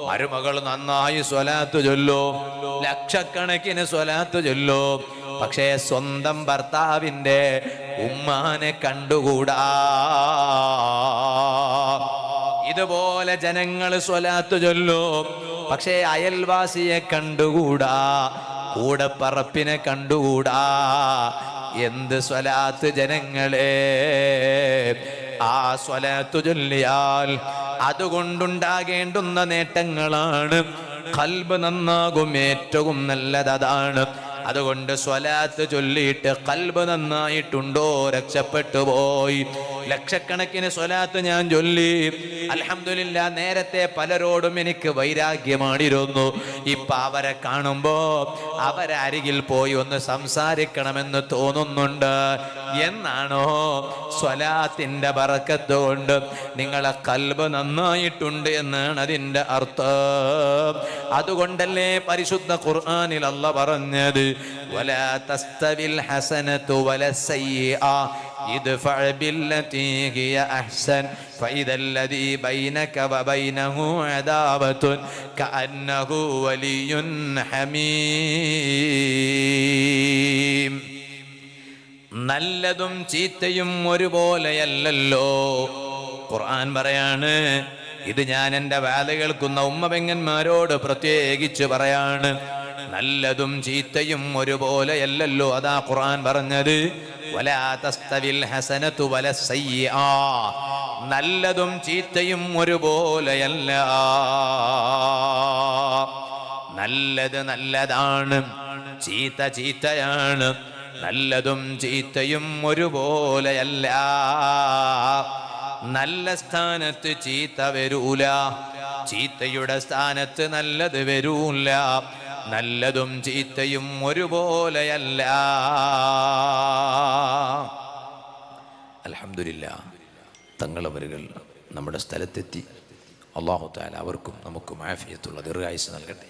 മരുമകൾ നന്നായി സ്വലാത്ത് ചൊല്ലോ, ലക്ഷക്കണക്കിന് സ്വലാത്ത് ചൊല്ലോ, പക്ഷേ സ്വന്തം ഭർത്താവിന്റെ ഉമ്മാനെ കണ്ടുകൂടാ. ഇതുപോലെ ജനങ്ങൾ സ്വലാത്ത് ചൊല്ലോ, പക്ഷേ അയൽവാസിയെ കണ്ടുകൂടാ, കൂടപ്പറപ്പിനെ കണ്ടുകൂടാ. എന്ത് സ്വലാത്ത് ജനങ്ങളെ! ആ സ്വലാത്ത് ചൊല്ലിയാൽ അതുകൊണ്ടുണ്ടാകേണ്ടുന്ന നേട്ടങ്ങളാണ്. ഖൽബ് നന്നാകും, ഏറ്റവും നല്ലത് അതാണ്. അതുകൊണ്ട് സ്വലാത്ത് ചൊല്ലിയിട്ട് ഖൽബ് നന്നായിട്ടുണ്ടോ രക്ഷപ്പെട്ടു പോയി. ലക്ഷക്കണക്കിന് സ്വലാത്ത് ഞാൻ ചൊല്ലി, അൽഹംദുലില്ലാഹ്. നേരത്തെ പലരോടും എനിക്ക് വൈരാഗ്യമാണിരുന്നു. ഇപ്പൊ അവരെ കാണുമ്പോ അവരെ അരികിൽ പോയി ഒന്ന് സംസാരിക്കണമെന്ന് തോന്നുന്നുണ്ട്. എന്നാണോ? സ്വലാത്തിന്റെ ബറക്കത്ത് കൊണ്ട് നിങ്ങളെ ഖൽബ് നന്നായിട്ടുണ്ട് എന്നാണ് അതിന്റെ അർത്ഥം. അതുകൊണ്ടല്ലേ പരിശുദ്ധ ഖുർആനിൽ അല്ലാഹ് പറഞ്ഞത്, വലാ തസ്തവിൽ ഹസനതു വലസ്സയ്യിഅ ഇദ്ഫഅ ബില്ലതി ഹിയ അഹ്സൻ ഫഇദല്ലദീ ബൈനക വബൈനഹു അദാവത്തുൻ കഅന്നഹു വലിയ്യുൻ ഹമീം. നല്ലതും ചീത്തയും ഒരുപോലെയല്ലല്ലോ. ഖുർആൻ പറയാണ്, ഇത് ഞാൻ എൻ്റെ വാല് കേൾക്കുന്ന ഉമ്മ പെങ്ങന്മാരോട് പ്രത്യേകിച്ച് പറയാണ്. നല്ലതും ചീത്തയും ഒരുപോലെയല്ലല്ലോ. അതാ ഖുർആൻ പറഞ്ഞത്, വലാ തസ്തവിൽ ഹസനതു വലസ്സയ്യിഅ. നല്ലതും ചീത്തയും ഒരുപോലെയല്ല. നല്ലത് നല്ലതാണ്, ചീത്ത ചീത്തയാണ്. നല്ലതും ചീത്തയും ഒരുപോലെയല്ല. നല്ല സ്ഥാനത്ത് ചീത്ത വരൂല, ചീത്തയുടെ സ്ഥാനത്ത് നല്ലത് വരൂല. നല്ലതും ചീത്തയും ഒരുപോലെയല്ല. അൽഹംദുലില്ലാഹ്, തങ്ങളവരുകൾ നമ്മുടെ സ്ഥലത്തെത്തി. അല്ലാഹു തആല അവർക്കും നമുക്കും ആഫിയത്തുള്ള ദീർഘായുസ്സ് നൽകട്ടെ.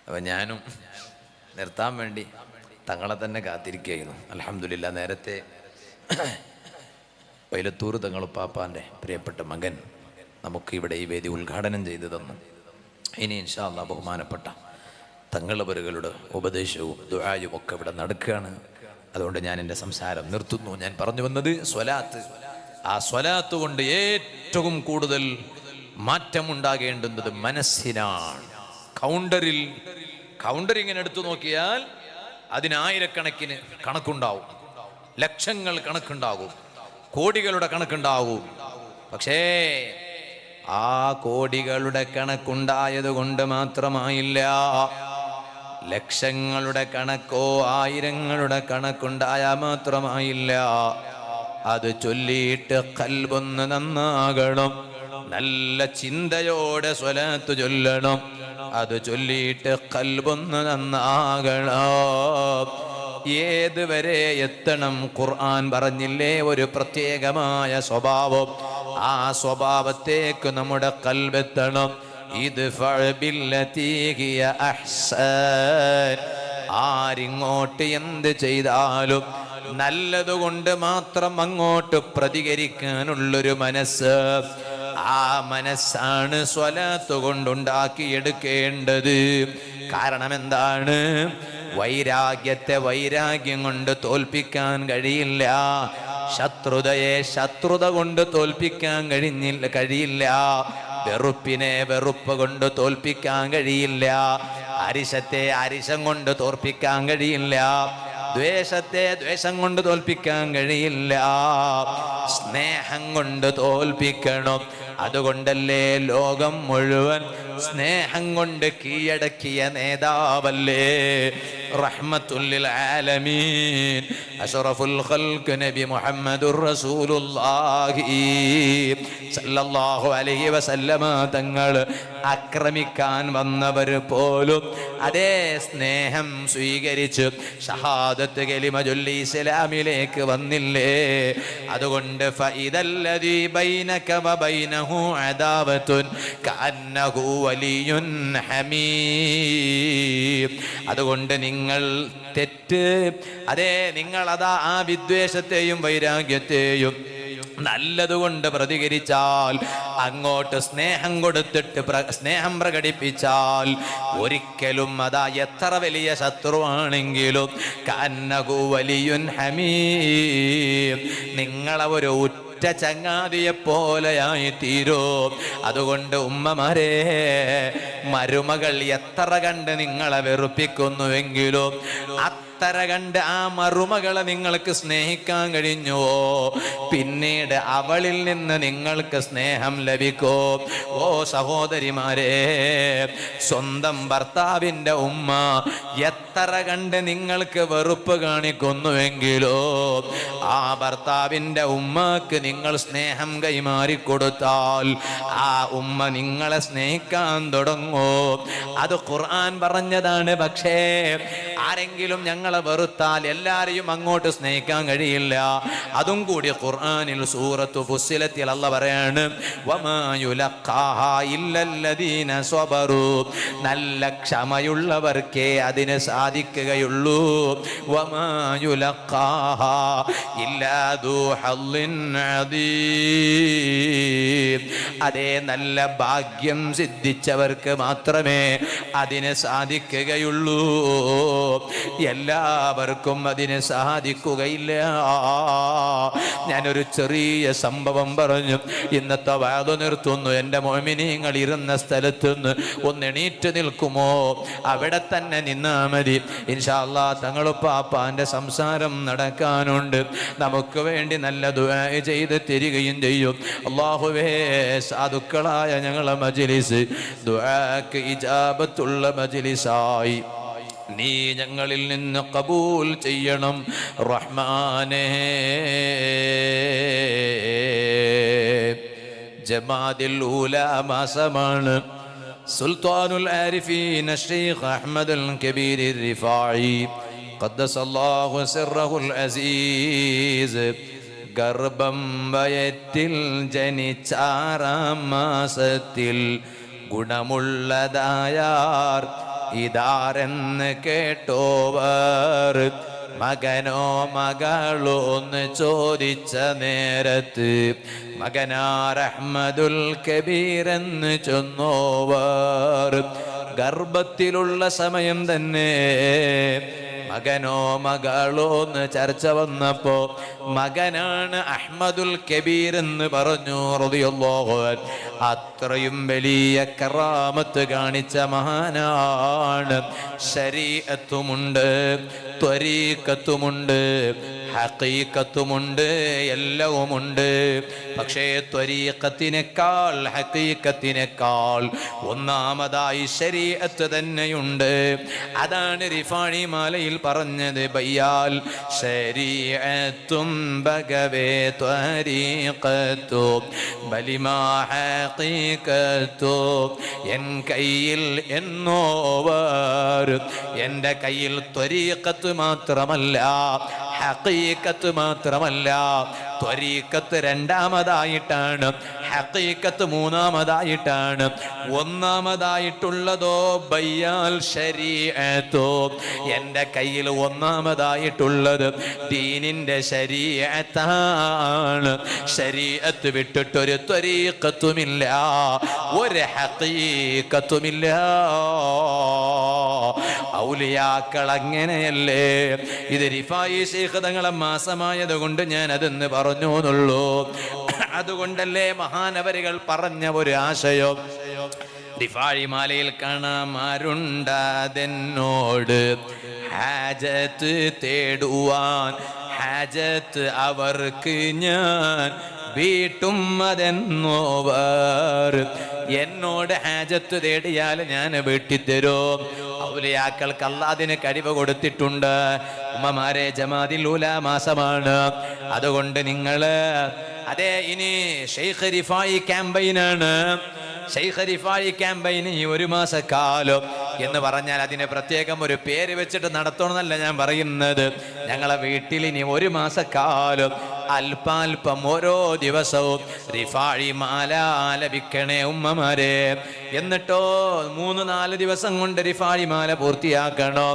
അപ്പം ഞാനും നിർത്താൻ വേണ്ടി തങ്ങളെ തന്നെ കാത്തിരിക്കുകയായിരുന്നു. അൽഹംദുലില്ലാഹ്, നേരത്തെ വൈലത്തൂർ തങ്ങളുപ്പാപ്പാൻ്റെ പ്രിയപ്പെട്ട മകൻ നമുക്ക് ഇവിടെ ഈ വേദി ഉദ്ഘാടനം ചെയ്തു തന്നു. ഇനി ഇൻഷാ അല്ലാഹ് ബഹുമാനപ്പെട്ട തങ്ങളവരുകളുടെ ഉപദേശവും ദുആയും ഒക്കെ ഇവിടെ നടക്കുകയാണ്. അതുകൊണ്ട് ഞാൻ എൻ്റെ സംസാരം നിർത്തുന്നു. ഞാൻ പറഞ്ഞു വന്നത് സ്വലാത്ത്. ആ സ്വലാത്ത് കൊണ്ട് ഏറ്റവും കൂടുതൽ മാറ്റമുണ്ടാകേണ്ടുന്നത് മനസ്സിനാണ്. കൗണ്ടർ ഇങ്ങനെ എടുത്തു നോക്കിയാൽ അതിനായിരക്കണക്കിന് കണക്കുണ്ടാവും, ലക്ഷങ്ങൾ കണക്കുണ്ടാകും, കോടികളുടെ കണക്കുണ്ടാകും. പക്ഷേ ആ കോടികളുടെ കണക്കുണ്ടായത് കൊണ്ട് മാത്രമായില്ല. ലക്ഷങ്ങളുടെ കണക്കോ ആയിരങ്ങളുടെ കണക്കുണ്ടായാൽ മാത്രമായില്ല. അത് ചൊല്ലിയിട്ട് ഖൽബൊന്ന് നന്നാകണം. നല്ല ചിന്തയോടെ സ്വലാത്ത് ചൊല്ലണം. അത് ചൊല്ലിയിട്ട് ഖൽബൊന്ന് നന്നാകണം. ഏതുവരെ എത്തണം? ഖുർആൻ പറഞ്ഞില്ലേ ഒരു പ്രത്യേകമായ സ്വഭാവം. ആ സ്വഭാവത്തേക്ക് നമ്മുടെ ഖൽബെത്തണം. ഇദ്ഫഅ ബില്ലതീ ഹിയ അഹ്സൻ. ആരിങ്ങോട്ട് എന്ത് ചെയ്താലും നല്ലതുകൊണ്ട് മാത്രം അങ്ങോട്ട് പ്രതികരിക്കാനുള്ളൊരു മനസ്സ്, ആ മനസ്സാണ് സ്വലാത്ത് കൊണ്ടുണ്ടാക്കിയെടുക്കേണ്ടത്. കാരണം എന്താണ്? വൈരാഗ്യത്തെ വൈരാഗ്യം കൊണ്ട് തോൽപ്പിക്കാൻ കഴിയില്ല. ശത്രുതയെ ശത്രുത കൊണ്ട് തോൽപ്പിക്കാൻ കഴിയില്ല. വെറുപ്പിനെ വെറുപ്പ് കൊണ്ട് തോൽപ്പിക്കാൻ കഴിയില്ല. അരിശത്തെ അരിശം കൊണ്ട് തോൽപ്പിക്കാൻ കഴിയില്ല. ദ്വേഷത്തെ ദ്വേഷം കൊണ്ട് തോൽപ്പിക്കാൻ കഴിയില്ല. സ്നേഹം കൊണ്ട് തോൽപ്പിക്കണം. അതുകൊണ്ടല്ലേ ലോകം മുഴുവൻ സ്നേഹം കൊണ്ട് കീഴടക്കിയ നേതാവല്ലേ റഹ്മത്തുൽ ലിൽ ആലമീൻ അഷ്റഫുൽ ഖൽഖ് നബി മുഹമ്മദുർ റസൂലുള്ളാഹി സല്ലല്ലാഹു അലൈഹി വസല്ലമ തങ്ങൾ ആക്രമിക്കാൻ വന്നവർ പോലും അതേ സ്നേഹം സ്വീകരിച്ച് ഷഹാദത്ത് കലിമ ചൊല്ലി ഇസ്ലാമിലേക്ക് വന്നില്ലേ? അതുകൊണ്ട് ഫഇദല്ലദീ ബൈനക വബൈനഹു അദാവത്തുൻ കഅന്നഹു വലിയുൻ ഹമീം. അതുകൊണ്ട് നിങ്ങൾ തെറ്റ് നിങ്ങൾ അതാ ആ വിദ്വേഷത്തെയും വൈരാഗ്യത്തെയും നല്ലതുകൊണ്ട് പ്രതികരിച്ചാൽ, അങ്ങോട്ട് സ്നേഹം കൊടുത്തിട്ട് സ്നേഹം പ്രകടിപ്പിച്ചാൽ ഒരിക്കലും അതാ എത്ര വലിയ ശത്രുവാണെങ്കിലും കഅന്നഹു വലിയുൻ ഹമീം, നിങ്ങളെ ഒരു ചങ്ങാതിയെ പോലെയായി തീരും. അതുകൊണ്ട് ഉമ്മമാരെ, മരുമകൾ എത്ര കണ്ട് നിങ്ങളെ വെറുപ്പിക്കുന്നുവെങ്കിലും അത്ര കണ്ട് ആ മരുമകളെ നിങ്ങൾക്ക് സ്നേഹിക്കാൻ കഴിഞ്ഞുവോ, പിന്നീട് അവളിൽ നിന്ന് നിങ്ങൾക്ക് സ്നേഹം ലഭിക്കും. ഓ സഹോദരിമാരെ, സ്വന്തം ഭർത്താവിൻ്റെ ഉമ്മ എത്ര കണ്ട് നിങ്ങൾക്ക് വെറുപ്പ് കാണിക്കുന്നുവെങ്കിലോ ആ ഭർത്താവിൻ്റെ ഉമ്മക്ക് നിങ്ങൾ സ്നേഹം കൈമാറിക്കൊടുത്താൽ ആ ഉമ്മ നിങ്ങളെ സ്നേഹിക്കാൻ തുടങ്ങും. അത് ഖുർആൻ പറഞ്ഞതാണ്. പക്ഷേ ആരെങ്കിലും ഞങ്ങളെ വെറുത്താൽ എല്ലാരെയും അങ്ങോട്ട് സ്നേഹിക്കാൻ കഴിയില്ല. അതും കൂടി ഖുർആനിൽ സൂറത്തു ഫുസ്സിലത്തിൽ അല്ലാഹ് പറയാണ്, വമാ യുലഖാഹാ ഇല്ലല്ലദീന സ്വബറു, നല്ല ക്ഷമയുള്ളവർക്കേ അതിന് സാധിക്കുകയുള്ളൂ. വമാ യുലഖാഹാ ഇല്ലാ ദൂ ഹള്ളിൻ അദീം, അതേ നല്ല ഭാഗ്യം സിദ്ധിച്ചവർക്ക് മാത്രമേ അതിന് സാധിക്കുകയുള്ളൂ. എല്ലാവർക്കും അതിന് സാധിക്കുകയില്ല. ഞാനൊരു ചെറിയ സംഭവം പറഞ്ഞു ഇന്നത്തെ വാദം നിർത്തുന്നു. എൻ്റെ മുഅ്മിനീങ്ങൾ ഇരുന്ന സ്ഥലത്തുനിന്ന് ഒന്ന് എണീറ്റ് നിൽക്കുമോ? അവിടെ തന്നെ നിന്നാ മതി. ഇൻഷാ അല്ലാഹ് തങ്ങളുപ്പാപ്പാൻ്റെ സംസാരം നടക്കാനുണ്ട്. നമുക്ക് വേണ്ടി നല്ല ദുആ ചെയ്ത് തരികയും ചെയ്യും. അല്ലാഹുവേ, സാധുക്കളായ ഞങ്ങളെ മജ്ലിസ് ദുആക്ക് ഇജാബത്തുള്ള മജ്ലിസായി നീ ഞങ്ങളിൽ നിന്ന് ഖബൂൽ ചെയ്യണം റഹ്മാനേ. ജമാദിൽ ഊല മാസമാണ്. സുൽത്താനുൽ ആരിഫീൻ ശൈഖ് അഹ്മദുൽ കബീർ റിഫായി ഖദ്ദസല്ലാഹു സിർറഹുൽ അസീസ് ഗർഭം വയറ്റിൽ ജനിച്ചാറാം മാസത്തിൽ ഗുണമുള്ളതായാർ ഇതാരെന്ന് കേട്ടോവർ. മകനോ മകളോ എന്ന് ചോദിച്ച നേരത്ത് മകനാർ അഹ്മദുൽ കബീർ എന്ന് ചൊന്നോവർ. ഗർഭത്തിലുള്ള സമയം തന്നെ മകനോ മകളോ എന്ന് ചർച്ച വന്നപ്പോ മകനാണ് അഹ്മദുൽ കബീർ എന്ന് പറഞ്ഞു റളിയല്ലാഹു അൻഹു. അത്രയും വലിയ കറാമത്ത് കാണിച്ച മഹാനാണ്. ശരീഅത്തുമുണ്ട്, ത്വരീഖത്തുമുണ്ട്, ഹഖീഖത്തുമുണ്ട്, എല്ലാവുമുണ്ട്. പക്ഷേ ത്വരീഖത്തിനേക്കാൾ ഹഖീഖത്തിനേക്കാൾ ഒന്നാമതായി ശരീഅത്ത് തന്നെയുണ്ട്. അതാണ് റിഫാഴി മാലയിൽ പറഞ്ഞത്, ബയ്യാൽ ശരീഅത്തും ബഗവേ ത്വരീഖത്തും ബലിമാ ഹഖീഖത്തും. എൻ കയ്യിൽ എന്നോവർ, എൻ്റെ കയ്യിൽ ത്വരീഖത്ത് മാത്രമല്ല, ഹഖീഖത്ത് മാത്രമല്ല. ത്വരീഖത്ത് രണ്ടാമതായിട്ടാണ്, ഹഖീഖത്ത് മൂന്നാമതായിട്ടാണ്. ഒന്നാമതായിട്ടുള്ളതോ ബയ്യാൽ ശരീഅത്തോ, എൻ്റെ കയ്യിൽ ഒന്നാമതായിട്ടുള്ളത് ദീനിൻ്റെ ശരീഅത്താണ്. ശരീഅത്ത് വിട്ടിട്ടൊരു ത്വരീഖത്തുമില്ല, ഒരു ഹഖീഖത്തുമില്ല. ഔലിയാക്കൾ അങ്ങനെയല്ലേ? ഇത് റിഫായി ശൈഖ് തങ്ങളെ മാസമായത് കൊണ്ട് ഞാൻ അതെന്ന് പറഞ്ഞു എന്നുള്ളൂ. അതുകൊണ്ടല്ലേ മഹാനവരികൾ പറഞ്ഞ ഒരു ആശയം റിഫായി മാലയിൽ കാണാം, ആരുണ്ടതെന്നോട് ഹാജത്ത് തേടുവാൻ, ഹാജത്ത് അവർക്ക് ഞാൻ വീട്ടും അതെന്നോവർ. എന്നോട് ഹാജത്ത് തേടിയാൽ ഞാൻ വീട്ടിത്തരും. ഔലിയാക്കൾക്ക് അല്ലാഹ് അതിന് കഴിവ് കൊടുത്തിട്ടുണ്ട്. ഉമ്മമാരെ, ജമാഅത്തുൽ ഉല മാസമാണ്. അതുകൊണ്ട് നിങ്ങള് അതെ, ഇനി ഷെയ്ഖ് റിഫായി ക്യാമ്പയിനാണ്. ഷെയ്ഖ് റിഫായി ക്യാമ്പയിൻ ഈ ഒരു മാസക്കാലം എന്ന് പറഞ്ഞാൽ അതിന് പ്രത്യേകം ഒരു പേര് വെച്ചിട്ട് നടത്തണമെന്നല്ല ഞാൻ പറയുന്നത്. ഞങ്ങളെ വീട്ടിൽ ഇനി ഒരു മാസക്കാലം അല്പാൽപ്പം ഓരോ ദിവസവും റിഫായി മാല ആലപിക്കണേ ഉമ്മമാരെ. എന്നിട്ടോ 3-4 ദിവസം കൊണ്ട് റിഫായി മാല പൂർത്തിയാക്കണോ.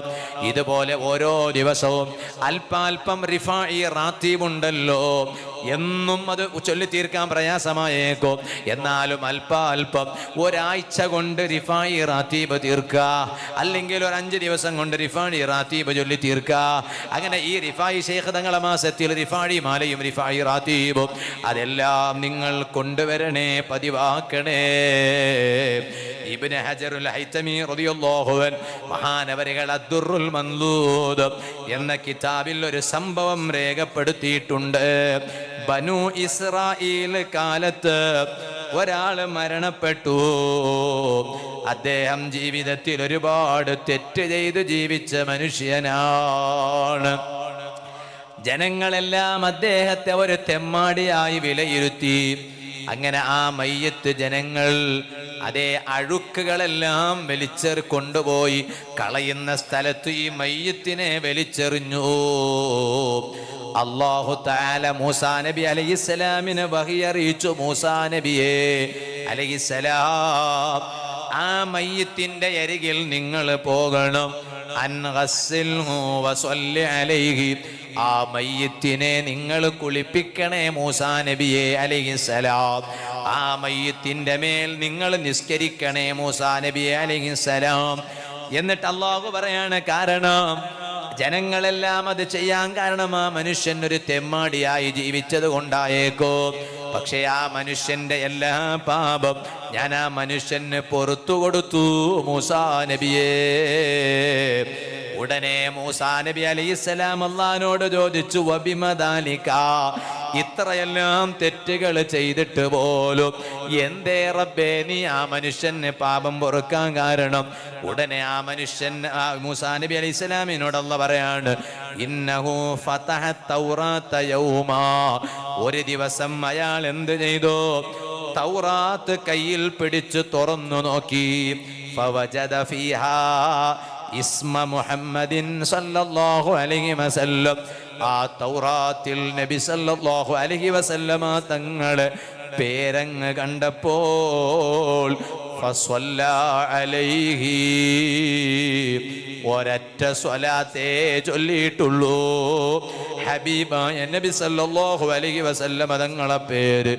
ഇതുപോലെ ഓരോ ദിവസവും അല്പാൽപ്പം റിഫായി റാത്തീബുണ്ടല്ലോ, എന്നും അത് ചൊല്ലി തീർക്കാൻ പ്രയാസമായേക്കോ. എന്നാലും അല്പാൽപ്പം ഒരാഴ്ച കൊണ്ട് റിഫായി റാത്തീബ് തീർക്കുക, അല്ലെങ്കിൽ ഒരു 5 ദിവസം കൊണ്ട് റിഫായി റാത്തീബ് ചൊല്ലി തീർക്കുക. അങ്ങനെ ഈ റിഫായി ശൈഖ് തങ്ങളെ മാസത്തിൽ റിഫായി മാലയും റിഫായി റാത്തീബും അതെല്ലാം നിങ്ങൾ കൊണ്ടുവരണേ, പതിവാക്കണേ. ഇബ്നു ഹജറുൽ ഹൈതമി റളിയല്ലാഹു അൻഹു മഹാനവരികൾ അദ്ദുറുൽ മൻലൂദ് എന്ന കിതാബിൽ ഒരു സംഭവം രേഖപ്പെടുത്തിയിട്ടുണ്ട്. ബനു ഇസ്രായേൽ കാലത്ത് ഒരാൾ മരണപ്പെട്ടു. അദ്ദേഹം ജീവിതത്തിൽ ഒരുപാട് തെറ്റ് ചെയ്ത് ജീവിച്ച മനുഷ്യനാണ്. ജനങ്ങളെല്ലാം അദ്ദേഹത്തെ ഒരു തെമ്മാടിയായി വിലയിരുത്തി. അങ്ങനെ ആ മയ്യത്ത് ജനങ്ങൾ അതേ അഴുക്കുകളെല്ലാം കൊണ്ടുപോയി കളയുന്ന സ്ഥലത്ത് ഈ മയ്യത്തിനെ വലിച്ചെറിഞ്ഞു. അല്ലാഹു തആല മൂസാ നബി അലൈഹിസ്സലാമിനെ വഹി അറിയിച്ചു. മൂസാ നബിയെ അലൈഹിസ്സലാം, ആ മയ്യത്തിന്റെ അരികിൽ നിങ്ങൾ പോകണം. അൻഗസ്സിൽഹു വസല്ലി അലൈഹി, ആ മയ്യത്തിനെ നിങ്ങൾ കുളിപ്പിക്കണേ മൂസാ നബിയെ അലൈഹിസ്സലാം. ആ മയ്യത്തിന്റെ മേൽ നിങ്ങൾ നിസ്കരിക്കണേ മൂസാ നബിയെ അലൈഹിസ്സലാം. എന്നിട്ട് അല്ലാഹു പറയാണ്, കാരണം ജനങ്ങളെല്ലാം അത് ചെയ്യാൻ കാരണം ആ മനുഷ്യൻ ഒരു തെമ്മാടിയായി ജീവിച്ചത് കൊണ്ടായേക്കോ. പക്ഷെ ആ മനുഷ്യന്റെ എല്ലാ പാപം ഞാൻ ആ മനുഷ്യന് പുറത്തു കൊടുത്തു മൂസാ നബിയേ. ഉടനെ മൂസാ നബി അലൈഹിസ്സലാം അല്ലാഹുവിനോട് ചോദിച്ചു, വബിമദാലിക, ഇത്രയെല്ലാം തെറ്റുകൾ ചെയ്തിട്ട് പോലും എന്തേ റബ്ബേ നീ ആ മനുഷ്യന് പാപം പൊറുക്കാൻ കാരണം? ഉടനെ ആ മനുഷ്യൻ മൂസാ നബി അലൈഹിസ്സലാമിനോട് അല്ലാഹു പറയാണ്, ഇന്നഹു ഫതഹ തൗറാത്ത യൗമാ, ഒരു ദിവസം അയാൾ എന്ത് ചെയ്തു? തൗറാത്ത് കയ്യിൽ പിടിച്ച് തുറന്നു നോക്കി. ഫവജദ ഫീഹാ ഇസ്മ മുഹമ്മദിൻ സല്ലല്ലാഹു അലൈഹി വസല്ലം, ആ തൗറാത്തിൽ നബി സല്ലല്ലാഹു അലൈഹി വസല്ലമ തങ്ങളെ പേരങ്ങ് കണ്ടപ്പോൾ ഫസ്വല്ലാ അലൈഹി, ഒരൊറ്റ സ്വലാത്തേ ചൊല്ലിയിട്ടുള്ളൂ. ഹബീബായ നബി സല്ലല്ലാഹു അലൈഹി വസല്ലമ തങ്ങളെ പേര്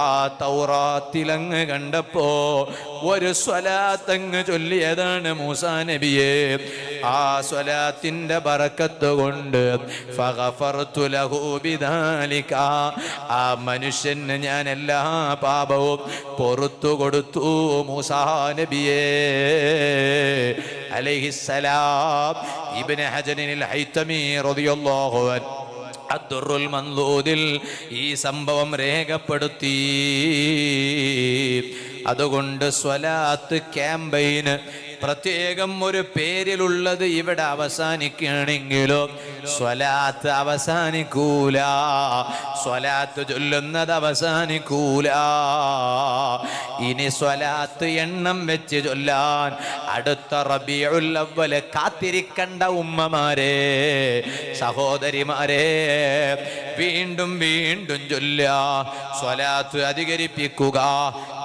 ആ തൗറാത്തിലങ്ങ് കണ്ടപ്പോ ഒരു സ്വലാത്തങ്ങ് ചൊല്ലിയതാണ് മൂസാ നബിയെ. ആ സ്വലാത്തിന്റെ ബറക്കത്ത് കൊണ്ട് ഫഗഫർതു ലഹു ബിദാലിക, ആ മനുഷ്യന് ഞാൻ എല്ലാ പാപവും പുറത്തു കൊടുത്തു മൂസാ നബിയെ അലൈഹിസ്സലാം. ഇബ്നു ഹജറിൽ ഹൈതമി റളിയല്ലാഹു അൻഹു അദ്ദുറുൽ മൻലൂദിൽ ഈ സംഭവം രേഖപ്പെടുത്തി. അതുകൊണ്ട് സ്വലാത്ത് ക്യാമ്പയിന് പ്രത്യേകം ഒരു പേരിലുള്ളത് ഇവിടെ അവസാനിക്കുകയാണെങ്കിലോ സ്വലാത്ത് അവസാനിക്കൂല, സ്വലാത്ത് ചൊല്ലുന്നത് അവസാനിക്കൂല. ഇനി സ്വലാത്ത് എണ്ണം വെച്ച് ചൊല്ലാൻ അടുത്ത റബീഉൽ അവ്വൽ കാത്തിരിക്കണ്ട ഉമ്മമാരെ, സഹോദരിമാരെ, വീണ്ടും വീണ്ടും ചൊല്ലുക, സ്വലാത്ത് അധികരിപ്പിക്കുക.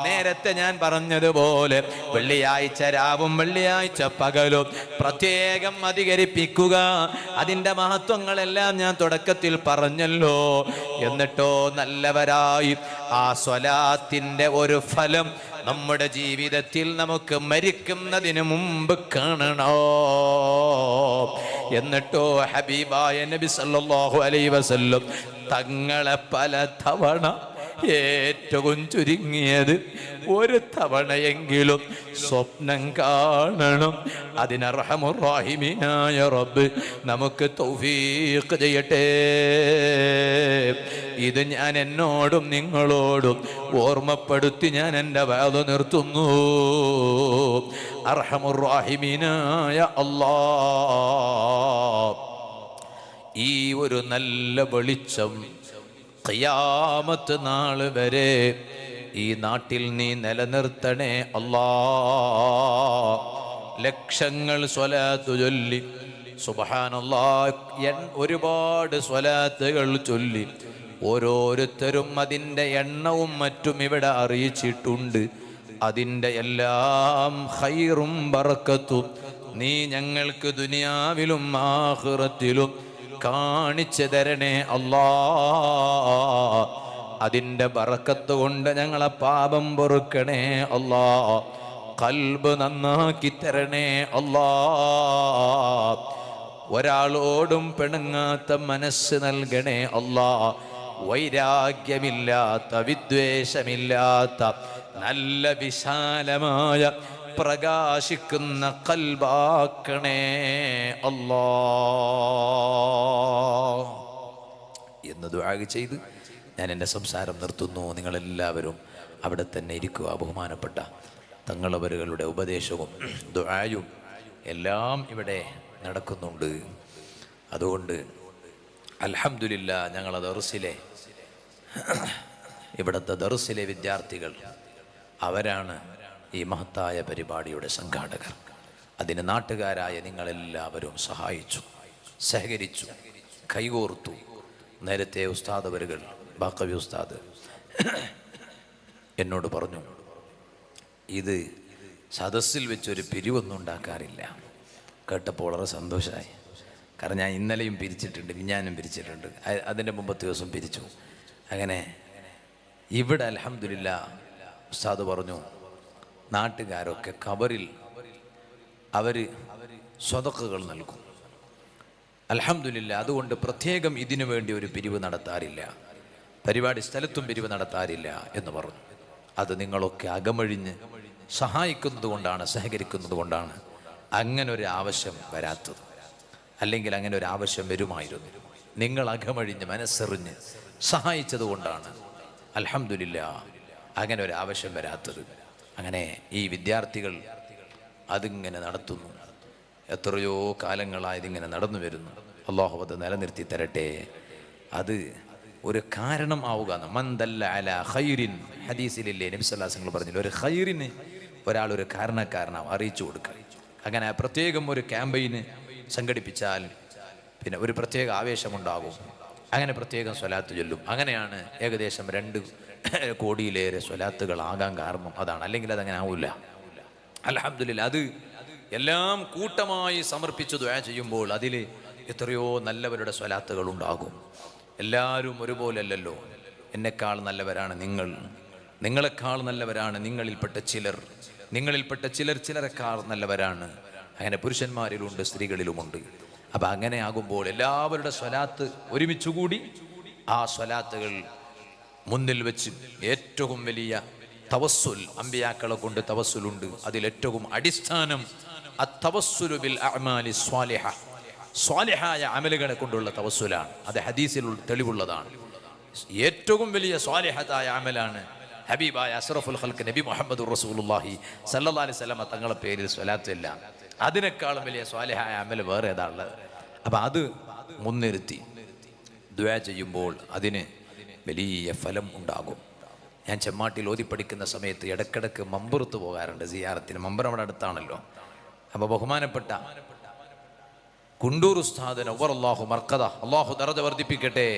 നേരത്തെ ഞാൻ പറഞ്ഞതുപോലെ വെള്ളിയാഴ്ച രാവും വെള്ളിയാഴ്ച പകലും പ്രത്യേകം അധികരിപ്പിക്കുക. അതിൻ്റെ മഹത്വങ്ങളെല്ലാം ഞാൻ തുടക്കത്തിൽ പറഞ്ഞല്ലോ. എന്നിട്ടോ നല്ലവരായി ആ സ്വലാത്തിൻ്റെ ഒരു ഫലം നമ്മുടെ ജീവിതത്തിൽ നമുക്ക് മരിക്കുന്നതിന് മുമ്പ് കാണണോ. എന്നിട്ടോ ഹബീബായ നബി സല്ലല്ലാഹു അലൈഹി വസല്ലം തങ്ങളെ പല തവണ, ഏറ്റവും ചുരുങ്ങിയത് ഒരു തവണയെങ്കിലും സ്വപ്നം കാണണം. അതിനർഹമുർ റഹീമീനായ റബ്ബ് നമുക്ക് തൗഫീഖ് ചെയ്യട്ടെ. ഇത് ഞാൻ എന്നോടും നിങ്ങളോടും ഓർമ്മപ്പെടുത്തി ഞാൻ എൻ്റെ വാദം നിർത്തുന്നു. അർഹമുർ റഹീമീനായ അല്ലാഹ്, ഈ ഒരു നല്ല വെളിച്ചം ഖിയാമത്ത് നാൾ വരെ ഈ നാട്ടിൽ നീ നിലനിർത്തണേ അല്ലാ. ലക്ഷങ്ങൾ സ്വലാത്ത് ചൊല്ലി, സുബ്ഹാനല്ലാഹ്, ഒരുപാട് സ്വലാത്തുകൾ ചൊല്ലി ഓരോരുത്തരും അതിൻ്റെ എണ്ണവും മറ്റും ഇവിടെ അറിയിച്ചിട്ടുണ്ട്. അതിൻ്റെ എല്ലാം ഖൈറും ബറക്കത്തും നീ ഞങ്ങൾക്ക് ദുനിയാവിലും ആഖിറത്തിലും കാണിച്ചു തരണേ അല്ലാ. അതിൻ്റെ ബറക്കത്ത് കൊണ്ട് ഞങ്ങളെ പാപം പൊറുക്കണേ അല്ലാ. ഖൽബ് നന്നാക്കി തരണേ അല്ലാ. ഒരാളോടും പിണങ്ങാത്ത മനസ്സ് നൽകണേ അല്ലാ. വൈരാഗ്യമില്ലാത്ത, വിദ്വേഷമില്ലാത്ത, നല്ല വിശാലമായ പ്രകാശിക്കുന്ന ഖൽബാക്കണേ അല്ലാ എന്ന് ദുആ ചെയ്ത് ഞാൻ എൻ്റെ സംസാരം നിർത്തുന്നു. നിങ്ങളെല്ലാവരും അവിടെ തന്നെ ഇരിക്കുക. ബഹുമാനപ്പെട്ട തങ്ങളവരുകളുടെ ഉപദേശവും ദുആയും എല്ലാം ഇവിടെ നടക്കുന്നുണ്ട്. അതുകൊണ്ട് അൽഹംദുലില്ലാ, ഞങ്ങളെ ദർസിലെ, ഇവിടുത്തെ ദർസിലെ വിദ്യാർത്ഥികൾ അവരാണ് ഈ മഹത്തായ പരിപാടിയുടെ സംഘാടകർ. അതിന് നാട്ടുകാരായ നിങ്ങളെല്ലാവരും സഹായിച്ചു, സഹകരിച്ചു, കൈകോർത്തു. നേരത്തെ ഉസ്താദ് അവരുകൾ, ബാക്കവി ഉസ്താദ് എന്നോട് പറഞ്ഞു, ഇത് സദസ്സിൽ വെച്ചൊരു പിരിവൊന്നും ഉണ്ടാക്കാറില്ല. കേട്ടപ്പോൾ വളരെ സന്തോഷമായി. കാരണം ഞാൻ ഇന്നലെയും പിരിച്ചിട്ടുണ്ട്, ഞാനും പിരിച്ചിട്ടുണ്ട്, അതിൻ്റെ മുമ്പത്തെ ദിവസം പിരിച്ചു. അങ്ങനെ ഇവിടെ അൽഹംദുലില്ലാ ഉസ്താദ് പറഞ്ഞു, നാട്ടുകാരൊക്കെ ഖബറിൽ അവർ സ്വതക്കകൾ നൽകും. അൽഹംദുലില്ലാ. അതുകൊണ്ട് പ്രത്യേകം ഇതിനു വേണ്ടി ഒരു പിരിവ് നടത്താറില്ല, പരിപാടി സ്ഥലത്തും പിരിവ് നടത്താറില്ല എന്ന് പറഞ്ഞു. അത് നിങ്ങളൊക്കെ അകമഴിഞ്ഞ് സഹായിക്കുന്നത് കൊണ്ടാണ്, സഹകരിക്കുന്നത് കൊണ്ടാണ് അങ്ങനെ ഒരു ആവശ്യം വരാത്തത്. അല്ലെങ്കിൽ അങ്ങനെ ഒരു ആവശ്യം വരുമായിരുന്നു. നിങ്ങൾ അകമഴിഞ്ഞ് മനസ്സെറിഞ്ഞ് സഹായിച്ചത് കൊണ്ടാണ് അൽഹംദുലില്ലാ അങ്ങനെ ഒരു ആവശ്യം വരാത്തത്. അങ്ങനെ ഈ വിദ്യാർത്ഥികൾ അതിങ്ങനെ നടത്തുന്നു. എത്രയോ കാലങ്ങളായതിങ്ങനെ നടന്നു വരുന്നു. അല്ലാഹു അത് നിലനിർത്തി തരട്ടെ. അത് ഒരു കാരണം ആവുക. മന്ദല്ല അലാ ഖൈറിൻ, ഹദീസിലില്ലേ നബി സല്ലല്ലാഹു അലൈഹി വസല്ലം പറഞ്ഞില്ല, ഒരു ഖൈറിന് ഒരാൾ ഒരു കാരണക്കാരനാവും, അറിയിച്ചു കൊടുക്കുക. അങ്ങനെ പ്രത്യേകം ഒരു ക്യാമ്പയിന് സംഘടിപ്പിച്ചാൽ പിന്നെ ഒരു പ്രത്യേക ആവേശമുണ്ടാകും. അങ്ങനെ പ്രത്യേകം സ്വലാത്ത് ചൊല്ലും. അങ്ങനെയാണ് ഏകദേശം 2 കോടിയിലേറെ സ്വലാത്തുകളാകാൻ കാരണം അതാണ്. അല്ലെങ്കിൽ അതങ്ങനെ ആവില്ല. അൽഹംദുലില്ലാ. അത് എല്ലാം കൂട്ടമായി സമർപ്പിച്ച് ദുആ ചെയ്യുമ്പോൾ അതിൽ എത്രയോ നല്ലവരുടെ സ്വലാത്തുകൾ ഉണ്ടാകും. എല്ലാവരും ഒരുപോലെയല്ലല്ലോ. എന്നെക്കാൾ നല്ലവരാണ് നിങ്ങൾ, നിങ്ങളെക്കാൾ നല്ലവരാണ് നിങ്ങളിൽപ്പെട്ട ചിലർ, നിങ്ങളിൽപ്പെട്ട ചിലർ ചിലരെക്കാൾ നല്ലവരാണ്. അങ്ങനെ പുരുഷന്മാരിലുണ്ട്, സ്ത്രീകളിലുമുണ്ട്. അപ്പം അങ്ങനെ ആകുമ്പോൾ എല്ലാവരുടെ സ്വലാത്ത് ഒരുമിച്ചുകൂടി ആ സ്വലാത്തുകൾ മുന്നിൽ വെച്ച് ഏറ്റവും വലിയ തവസ്സുൽ, അമ്പിയാക്കളെ കൊണ്ട് തവസ്സുലുണ്ട്. അതിലേറ്റവും അടിസ്ഥാനം അത്തവസ്സുലു ബിൽ അഅ്മാലി സ്വാലിഹ, സ്വാലിഹായ അമലുകളെ കൊണ്ടുള്ള തവസ്സുലാണ്. അത് ഹദീസിൽ തെളിവുള്ളതാണ്. ഏറ്റവും വലിയ സ്വാലിഹത്തായ അമലാണ് ഹബീബായ അഷ്റഫുൽ ഖൽഖ് നബി മുഹമ്മദ് റസൂലുള്ളാഹി സല്ലല്ലാഹു അലൈഹി വസല്ലം തങ്ങളുടെ പേരിൽ സ്വലാത്തില്ല. അതിനേക്കാളും വലിയ സ്വാലിഹായ അമൽ വേറെ ഏതാണുള്ളത്? അപ്പം അത് മുൻനിർത്തി ദുആ ചെയ്യുമ്പോൾ അതിന് വലിയ ഫലം ഉണ്ടാകും. ഞാൻ ചെമ്മാട്ടിൽ ഓതി പഠിക്കുന്ന സമയത്ത് ഇടക്കിടക്ക് മമ്പുറത്ത് പോകാറുണ്ട് സിയാറത്തിന്. മമ്പുറം അവിടെ അടുത്താണല്ലോ. അപ്പോൾ ബഹുമാനപ്പെട്ട കുണ്ടൂർ ഉസ്താദ് നവ്വറല്ലാഹു മർഖദ, അല്ലാഹു ദറജ വർദ്ധിപ്പിക്കട്ടെ,